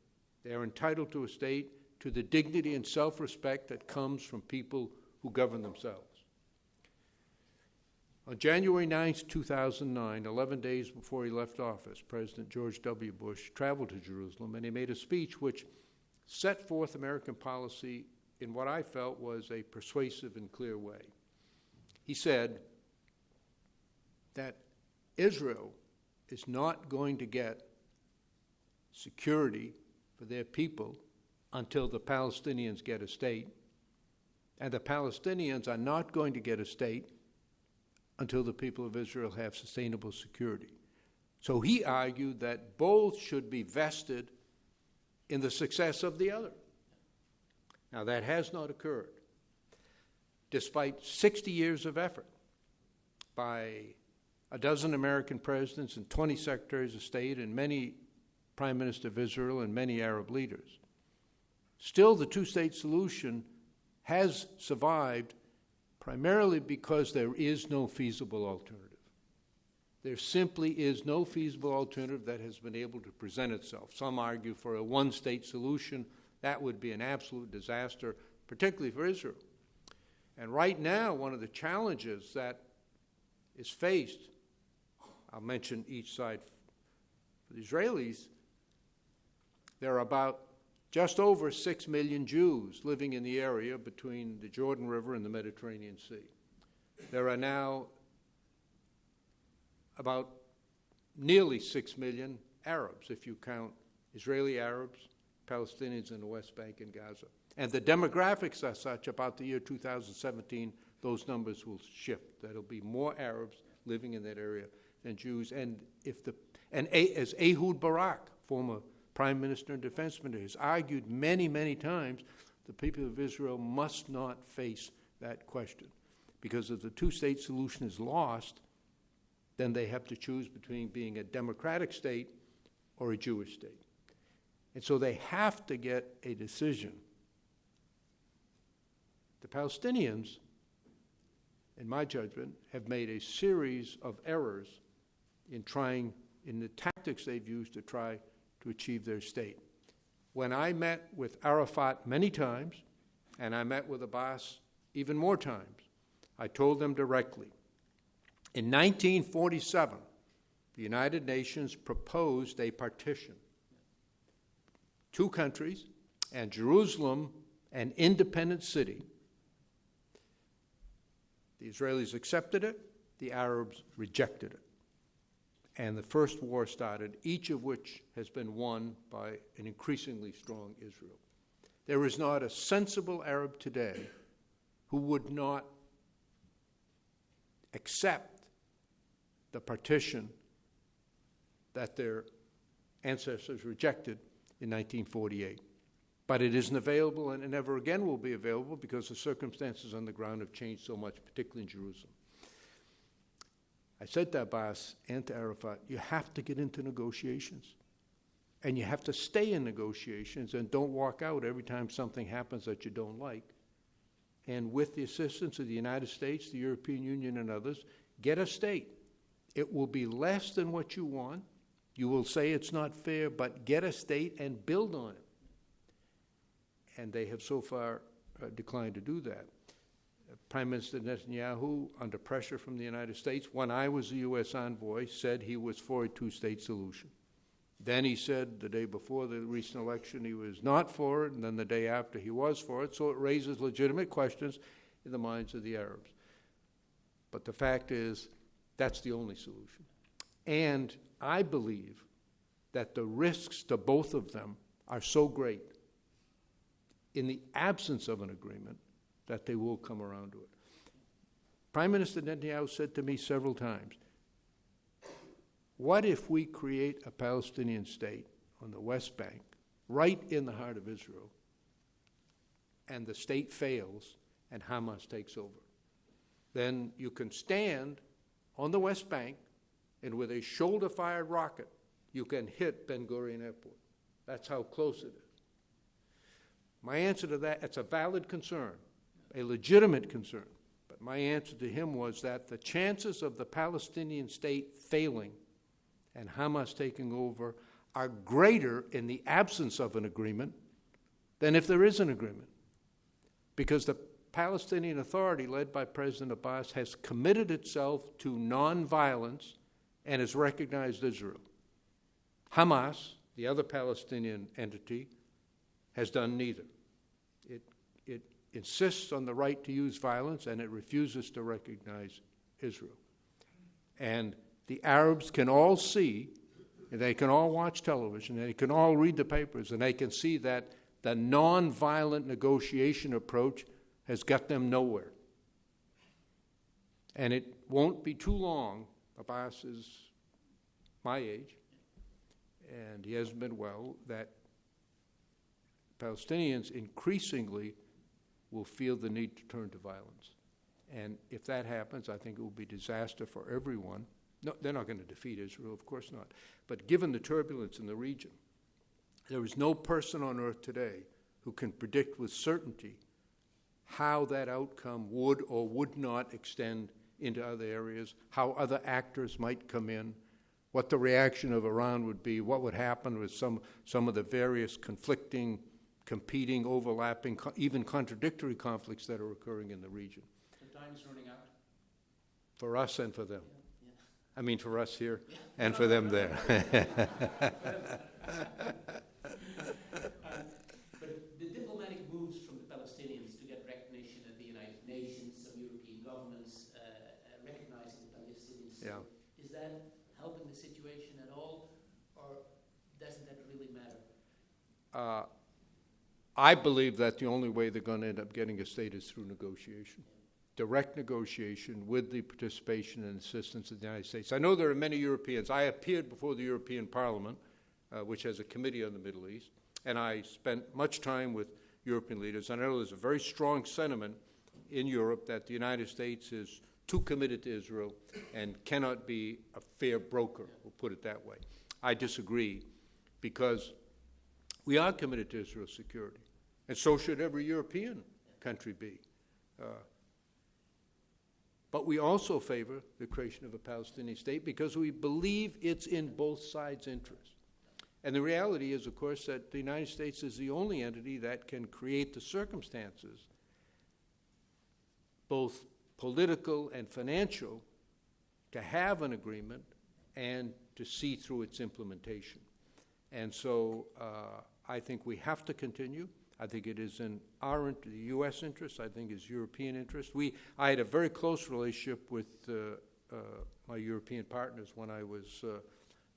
They are entitled to a state, to the dignity and self-respect that comes from people who govern themselves. On January 9th, 2009, 11 days before he left office, President George W. Bush traveled to Jerusalem, and he made a speech which set forth American policy in what I felt was a persuasive and clear way. He said that Israel is not going to get security for their people until the Palestinians get a state, and the Palestinians are not going to get a state until the people of Israel have sustainable security. So he argued that both should be vested in the success of the other. Now, that has not occurred, despite 60 years of effort by a dozen American presidents and 20 secretaries of state and many prime ministers of Israel and many Arab leaders. Still, the two-state solution has survived primarily because there is no feasible alternative. There simply is no feasible alternative that has been able to present itself. Some argue for a one-state solution. That would be an absolute disaster, particularly for Israel. And right now, one of the challenges that is faced, I'll mention each side. For the Israelis, there are about just over 6 million Jews living in the area between the Jordan River and the Mediterranean Sea. There are now about nearly 6 million Arabs, if you count Israeli Arabs, Palestinians in the West Bank and Gaza. And the demographics are such, about the year 2017, those numbers will shift. There'll be more Arabs living in that area than Jews. And as Ehud Barak, former Prime Minister and Defense Minister, has argued many, many times, the people of Israel must not face that question. Because if the two-state solution is lost, then they have to choose between being a democratic state or a Jewish state. And so they have to get a decision. The Palestinians, in my judgment, have made a series of errors in the tactics they've used to try to achieve their state. When I met with Arafat many times, and I met with Abbas even more times, I told them directly, in 1947, the United Nations proposed a partition. 2 countries, and Jerusalem, an independent city. The Israelis accepted it, the Arabs rejected it. And the first war started, each of which has been won by an increasingly strong Israel. There is not a sensible Arab today who would not accept the partition that their ancestors rejected in 1948. But it isn't available, and it never again will be available because the circumstances on the ground have changed so much, particularly in Jerusalem. I said to Abbas and to Arafat, you have to get into negotiations. And you have to stay in negotiations and don't walk out every time something happens that you don't like. And with the assistance of the United States, the European Union, and others, get a state. It will be less than what you want. You will say it's not fair, but get a state and build on it. And they have so far declined to do that. Prime Minister Netanyahu, under pressure from the United States, when I was the U.S. envoy, said he was for a two-state solution. Then he said the day before the recent election he was not for it, and then the day after he was for it. So it raises legitimate questions in the minds of the Arabs. But the fact is, that's the only solution. And I believe that the risks to both of them are so great in the absence of an agreement that they will come around to it. Prime Minister Netanyahu said to me several times, what if we create a Palestinian state on the West Bank, right in the heart of Israel, and the state fails and Hamas takes over? Then you can stand on the West Bank, and with a shoulder-fired rocket, you can hit Ben Gurion Airport. That's how close it is. My answer to that, it's a valid concern, a legitimate concern. But my answer to him was that the chances of the Palestinian state failing and Hamas taking over are greater in the absence of an agreement than if there is an agreement. Because the Palestinian Authority, led by President Abbas, has committed itself to nonviolence and has recognized Israel. Hamas, the other Palestinian entity, has done neither. It insists on the right to use violence, and it refuses to recognize Israel. And the Arabs can all see, and they can all watch television, and they can all read the papers, and they can see that the nonviolent negotiation approach has got them nowhere. And it won't be too long. Abbas is my age, and he hasn't been well, that Palestinians increasingly will feel the need to turn to violence. And if that happens, I think it will be disaster for everyone. No, they're not going to defeat Israel, of course not. But given the turbulence in the region, there is no person on earth today who can predict with certainty how that outcome would or would not extend into other areas, how other actors might come in, what the reaction of Iran would be, what would happen with some of the various conflicting, competing, overlapping, even contradictory conflicts that are occurring in the region. The time is running out. For us and for them. Yeah. I mean, for us here and for them there. But the diplomatic moves from the Palestinians to get recognition at the United Nations, some European governments recognizing the Palestinian state, is that helping the situation at all, or doesn't that really matter? I believe that the only way they're going to end up getting a state is through negotiation. Direct negotiation with the participation and assistance of the United States. I know there are many Europeans. I appeared before the European Parliament, which has a committee on the Middle East, and I spent much time with European leaders. And I know there's a very strong sentiment in Europe that the United States is too committed to Israel and cannot be a fair broker, we'll put it that way. I disagree, because we are committed to Israel's security, and so should every European country be. But we also favor the creation of a Palestinian state because we believe it's in both sides' interest. And the reality is, of course, that the United States is the only entity that can create the circumstances, both political and financial, to have an agreement and to see through its implementation. And so I think we have to continue. I think it is in the U.S. interest. I think it's European interest. I had a very close relationship with my European partners when I was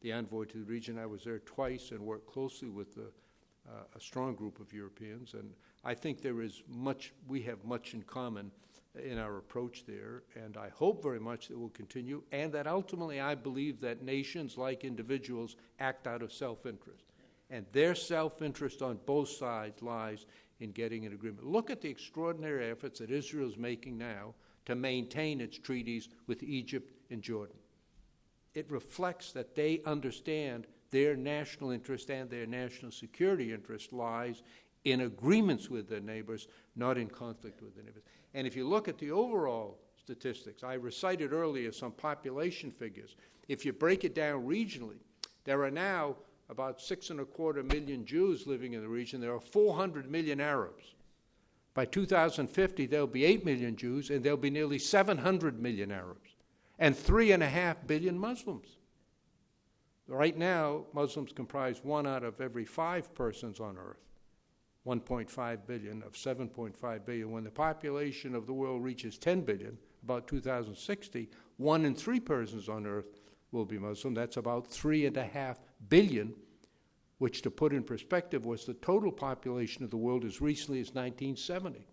the envoy to the region. I was there twice and worked closely with a strong group of Europeans. And I think we have much in common in our approach there. And I hope very much that we'll continue. And that ultimately I believe that nations, like individuals, act out of self-interest. And their self-interest on both sides lies in getting an agreement. Look at the extraordinary efforts that Israel is making now to maintain its treaties with Egypt and Jordan. It reflects that they understand their national interest and their national security interest lies in agreements with their neighbors, not in conflict with their neighbors. And if you look at the overall statistics, I recited earlier some population figures. If you break it down regionally, there are now about 6.25 million Jews living in the region. There are 400 million Arabs. By 2050, there'll be 8 million Jews, and there'll be nearly 700 million Arabs, and 3.5 billion Muslims. Right now, Muslims comprise 1 out of every 5 persons on earth, 1.5 billion of 7.5 billion. When the population of the world reaches 10 billion, about 2060, 1 in 3 persons on earth will be Muslim. That's about 3.5 billion, which, to put in perspective, was the total population of the world as recently as 1970.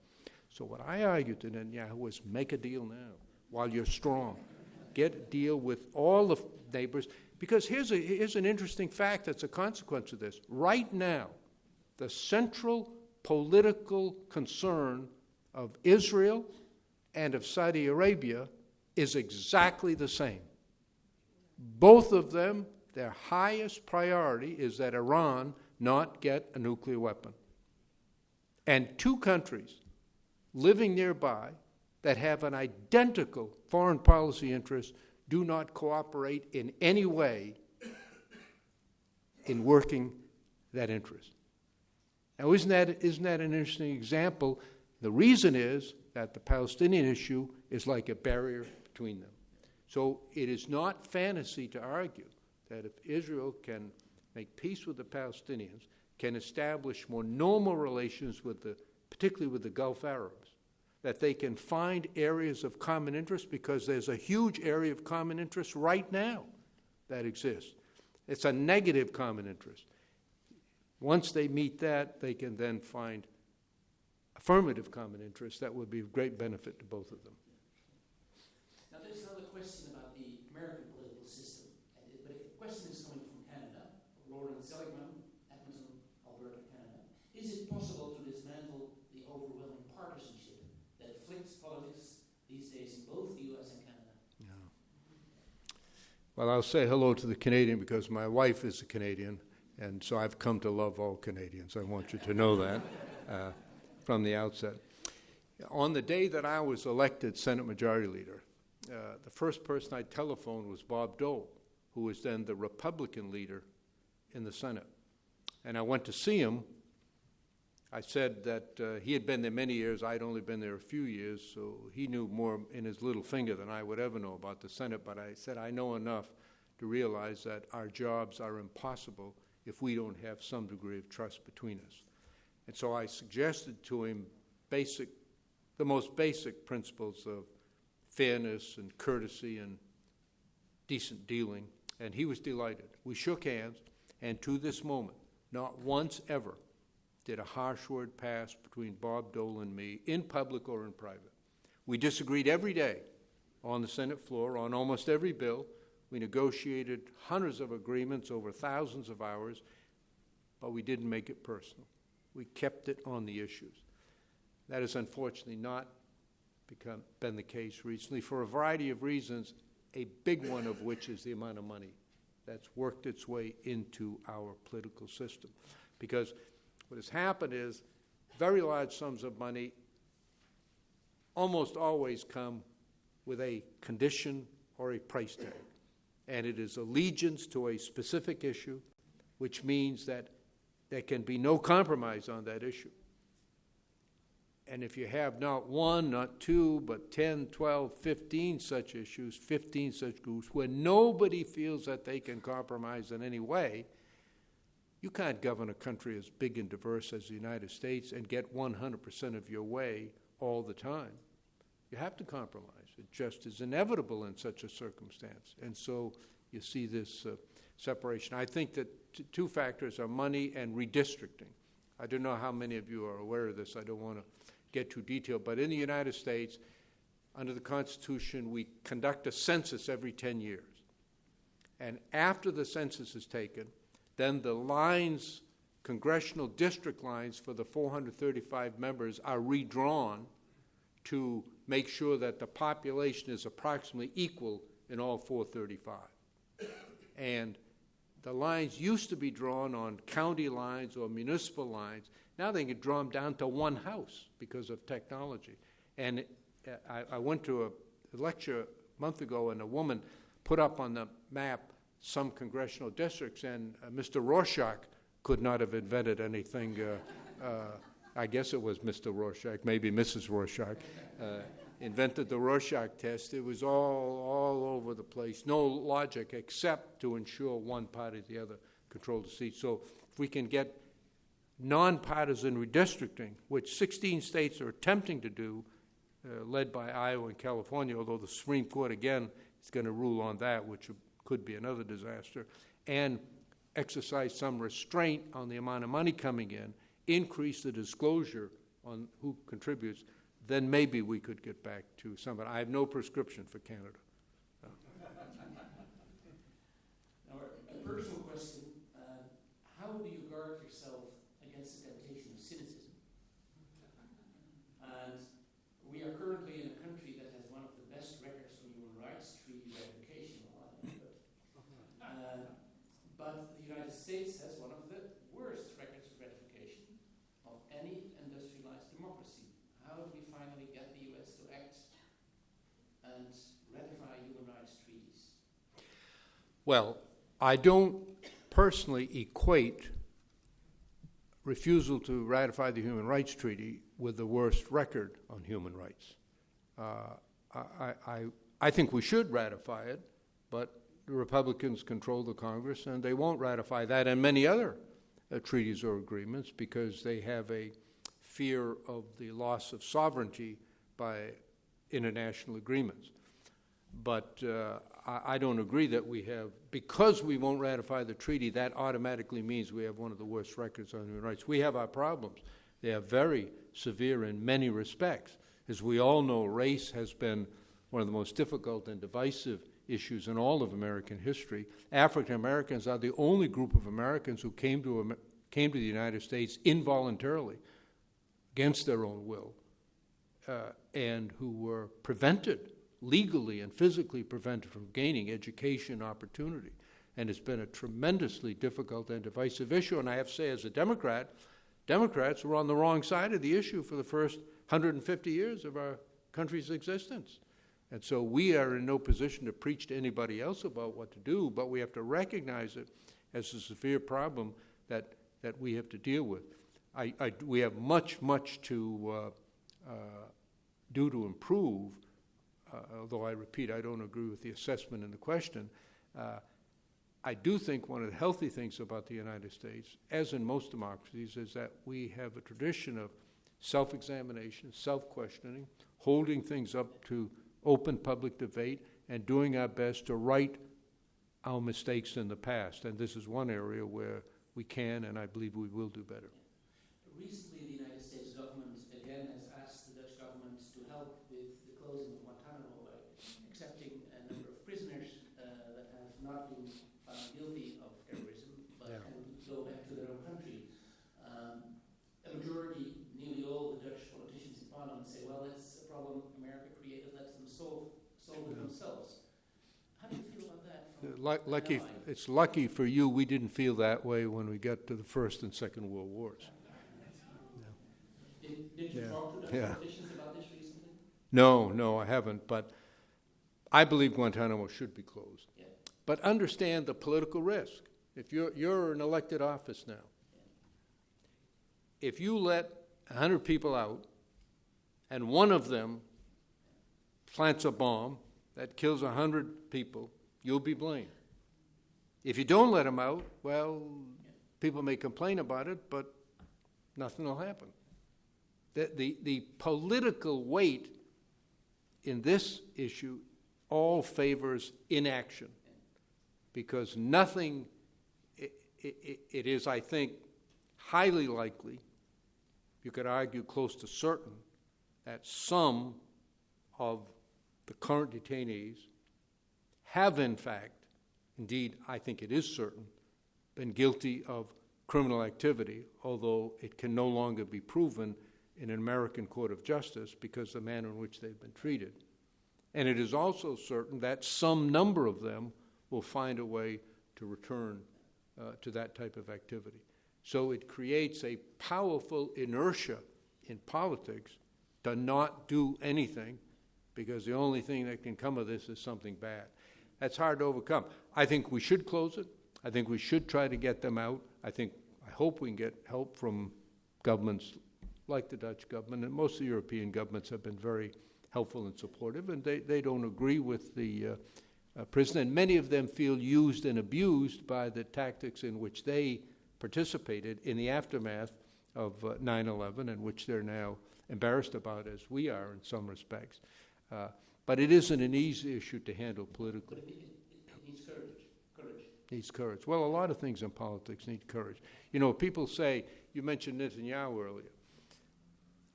So what I argued to Netanyahu was make a deal now while you're strong. Get a deal with all the neighbors. Because here's an interesting fact that's a consequence of this. Right now, the central political concern of Israel and of Saudi Arabia is exactly the same. Both of them, their highest priority is that Iran not get a nuclear weapon. And 2 countries living nearby that have an identical foreign policy interest do not cooperate in any way in working that interest. Now, isn't that an interesting example? The reason is that the Palestinian issue is like a barrier between them. So it is not fantasy to argue that if Israel can make peace with the Palestinians, can establish more normal relations particularly with the Gulf Arabs, that they can find areas of common interest, because there's a huge area of common interest right now that exists. It's a negative common interest. Once they meet that, they can then find affirmative common interests that would be of great benefit to both of them. Now, there's another question about the American political system, but the question is coming from Canada. Lauren Seligman, Edmonton, Alberta, Canada. Is it possible to dismantle the overwhelming partisanship that afflicts politics these days in both the U.S. and Canada? No. Well, I'll say hello to the Canadian because my wife is a Canadian, and so I've come to love all Canadians. I want you to know that from the outset. On the day that I was elected Senate Majority Leader, the first person I telephoned was Bob Dole, who was then the Republican leader in the Senate. And I went to see him. I said that he had been there many years. I'd only been there a few years, so he knew more in his little finger than I would ever know about the Senate. But I said, I know enough to realize that our jobs are impossible if we don't have some degree of trust between us. And so I suggested to him the most basic principles of fairness and courtesy and decent dealing, and he was delighted. We shook hands, and to this moment, not once ever did a harsh word pass between Bob Dole and me, in public or in private. We disagreed every day on the Senate floor on almost every bill. We negotiated hundreds of agreements over thousands of hours, but we didn't make it personal. We kept it on the issues. That has unfortunately not been the case recently for a variety of reasons, a big one of which is the amount of money that's worked its way into our political system. Because what has happened is very large sums of money almost always come with a condition or a price tag. And it is allegiance to a specific issue, which means that there can be no compromise on that issue. And if you have not one, not two, but 10, 12, 15 such issues, 15 such groups, where nobody feels that they can compromise in any way, you can't govern a country as big and diverse as the United States and get 100% of your way all the time. You have to compromise. It just is inevitable in such a circumstance. And so you see this separation. I think that two factors are money and redistricting. I don't know how many of you are aware of this. I don't want to get too detailed. But in the United States, under the Constitution, we conduct a census every 10 years. And after the census is taken, then the lines, congressional district lines for the 435 members are redrawn to make sure that the population is approximately equal in all 435. And the lines used to be drawn on county lines or municipal lines. Now they get drawn down to one house because of technology. And I went to a lecture a month ago, and a woman put up on the map some congressional districts, and Mr. Rorschach could not have invented anything. I guess it was Mr. Rorschach, maybe Mrs. Rorschach, invented the Rorschach test. It was all over the place, no logic except to ensure one party or the other controlled the seat. So if we can get nonpartisan redistricting, which 16 states are attempting to do, led by Iowa and California, although the Supreme Court, again, is going to rule on that, which could be another disaster, and exercise some restraint on the amount of money coming in, increase the disclosure on who contributes, then maybe we could get back to some. But I have no prescription for Canada. Now, a personal question, how do you guard yourself against the temptation of cynicism? And we are currently in a country that has one of the best records for human rights, treaty ratification, but the United States has one of the worst records of ratification of any industrialized democracy. How do we finally get the U.S. to act and ratify human rights treaties? Well, I don't personally equate refusal to ratify the Human Rights Treaty with the worst record on human rights. I think we should ratify it, but the Republicans control the Congress, and they won't ratify that and many other treaties or agreements because they have a fear of the loss of sovereignty by international agreements. But I don't agree that we have, because we won't ratify the treaty, that automatically means we have one of the worst records on human rights. We have our problems. They are very severe in many respects. As we all know, race has been one of the most difficult and divisive issues in all of American history. African Americans are the only group of Americans who came to the United States involuntarily, against their own will, and who were prevented, legally and physically prevented from gaining education opportunity. And it's been a tremendously difficult and divisive issue. And I have to say, as a Democrat, Democrats were on the wrong side of the issue for the first 150 years of our country's existence. And so we are in no position to preach to anybody else about what to do, but we have to recognize it as a severe problem that we have to deal with. We have much to do to improve, although I repeat, I don't agree with the assessment in the question. I do think one of the healthy things about the United States, as in most democracies, is that we have a tradition of self-examination, self-questioning, holding things up to open public debate, and doing our best to right our mistakes in the past. And this is one area where we can, and I believe we will do better. Recently, the United States government again has asked the Dutch government to help with the closing of Guantanamo by accepting a number of prisoners that have not been found guilty of terrorism, but can go back to their own country. A majority, nearly all the Dutch politicians in Parliament say, well, that's a problem America created, let them solve it themselves. How do you feel about that? It's lucky for you we didn't feel that way when we got to the First and Second World Wars. Did you talk to Dutch politicians about this recently? No, I haven't, but I believe Guantanamo should be closed. Yeah. But understand the political risk. If you're in elected office now, if you let 100 people out and one of them plants a bomb that kills 100 people, you'll be blamed. If you don't let them out, well, people may complain about it, but nothing will happen. The political weight in this issue all favors inaction, because nothing, it is, I think, highly likely, you could argue close to certain, that some of the current detainees have in fact, indeed I think it is certain, been guilty of criminal activity, although it can no longer be proven in an American court of justice because of the manner in which they've been treated. And it is also certain that some number of them will find a way to return to that type of activity. So it creates a powerful inertia in politics to not do anything, because the only thing that can come of this is something bad. That's hard to overcome. I think we should close it. I think we should try to get them out. I hope we can get help from governments like the Dutch government, and most of the European governments have been very helpful and supportive, and they don't agree with the prison, and many of them feel used and abused by the tactics in which they participated in the aftermath of 9/11, and which they're now embarrassed about, as we are in some respects. But it isn't an easy issue to handle politically. But it needs courage. Needs courage. Well, a lot of things in politics need courage. You know, people say, you mentioned Netanyahu earlier.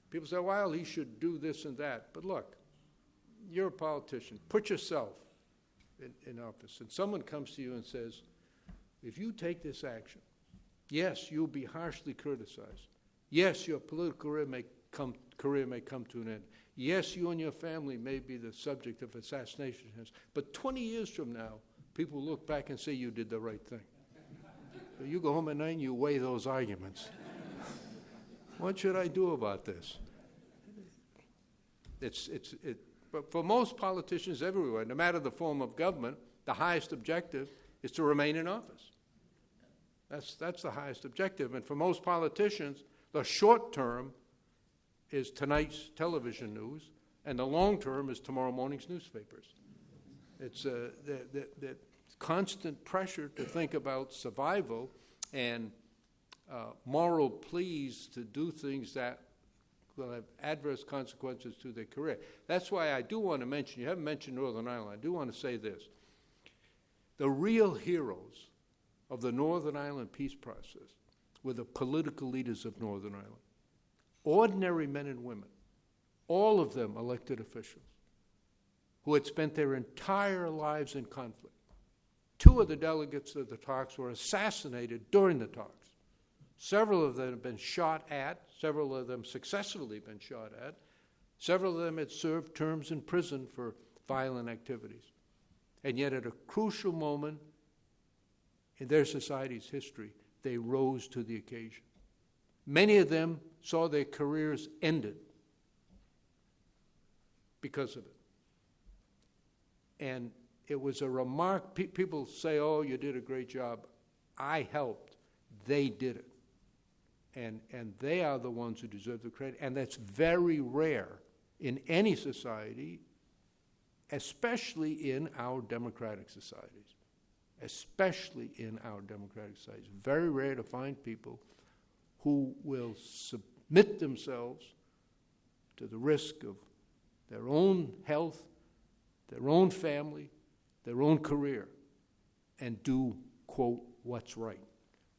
People say, well, he should do this and that. But look, you're a politician. Put yourself in office. And someone comes to you and says, if you take this action, yes, you'll be harshly criticized. Yes, your political career may come to an end. Yes, you and your family may be the subject of assassination attempts. But 20 years from now, people will look back and say you did the right thing. So you go home at night and you weigh those arguments. What should I do about this? But for most politicians everywhere, no matter the form of government, the highest objective is to remain in office. That's the highest objective. And for most politicians, the short term is tonight's television news, and the long term is tomorrow morning's newspapers. It's the constant pressure to think about survival and moral pleas to do things that will have adverse consequences to their career. That's why I do want to mention, you haven't mentioned Northern Ireland, I do want to say this. The real heroes of the Northern Ireland peace process were the political leaders of Northern Ireland. Ordinary men and women, all of them elected officials, who had spent their entire lives in conflict. 2 of the delegates of the talks were assassinated during the talks. Several of them had been shot at, several of them successfully been shot at, several of them had served terms in prison for violent activities. And yet at a crucial moment in their society's history, they rose to the occasion. Many of them saw their careers ended because of it. And it was a remark. People say, oh, you did a great job. I helped. They did it. And they are the ones who deserve the credit. And that's very rare in any society, especially in our democratic societies. Especially in our democratic societies. Very rare to find people who will submit themselves to the risk of their own health, their own family, their own career, and do, quote, what's right.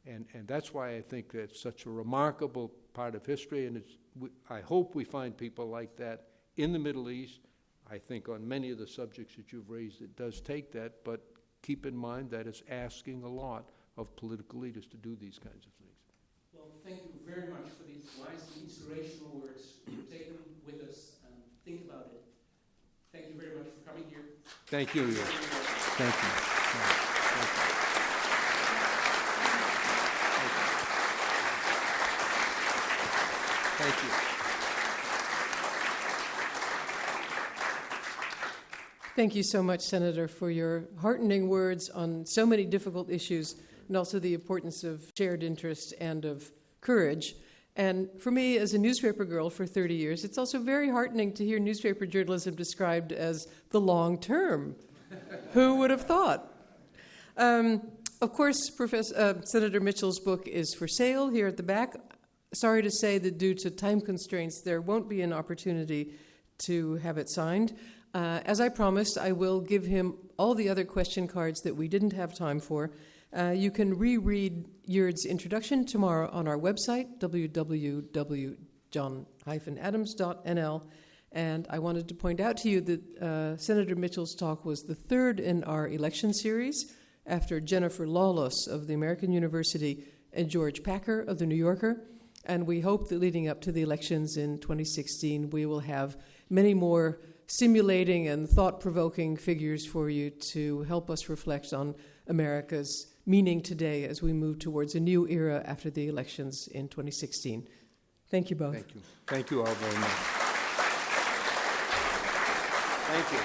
And that's why I think that's such a remarkable part of history, and I hope we find people like that in the Middle East. I think on many of the subjects that you've raised, it does take that, but keep in mind that it's asking a lot of political leaders to do these kinds of things. Well, thank you very much for these wise and inspirational words. Take them with us and think about it. Thank you very much for coming here. Thank you. Thank you. Thank you. Thank you so much, Senator, for your heartening words on so many difficult issues, and also the importance of shared interest and of courage. And for me, as a newspaper girl for 30 years, it's also very heartening to hear newspaper journalism described as the long term. Who would have thought? Of course, Senator Mitchell's book is for sale here at the back. Sorry to say that due to time constraints, there won't be an opportunity to have it signed. As I promised, I will give him all the other question cards that we didn't have time for. You can reread Jerd's introduction tomorrow on our website, www.john-adams.nl. And I wanted to point out to you that Senator Mitchell's talk was the 3rd in our election series, after Jennifer Lawless of the American University and George Packer of the New Yorker. And we hope that leading up to the elections in 2016, we will have many more stimulating and thought-provoking figures for you to help us reflect on America's meaning today as we move towards a new era after the elections in 2016. Thank you both. Thank you. Thank you all very much. Thank you.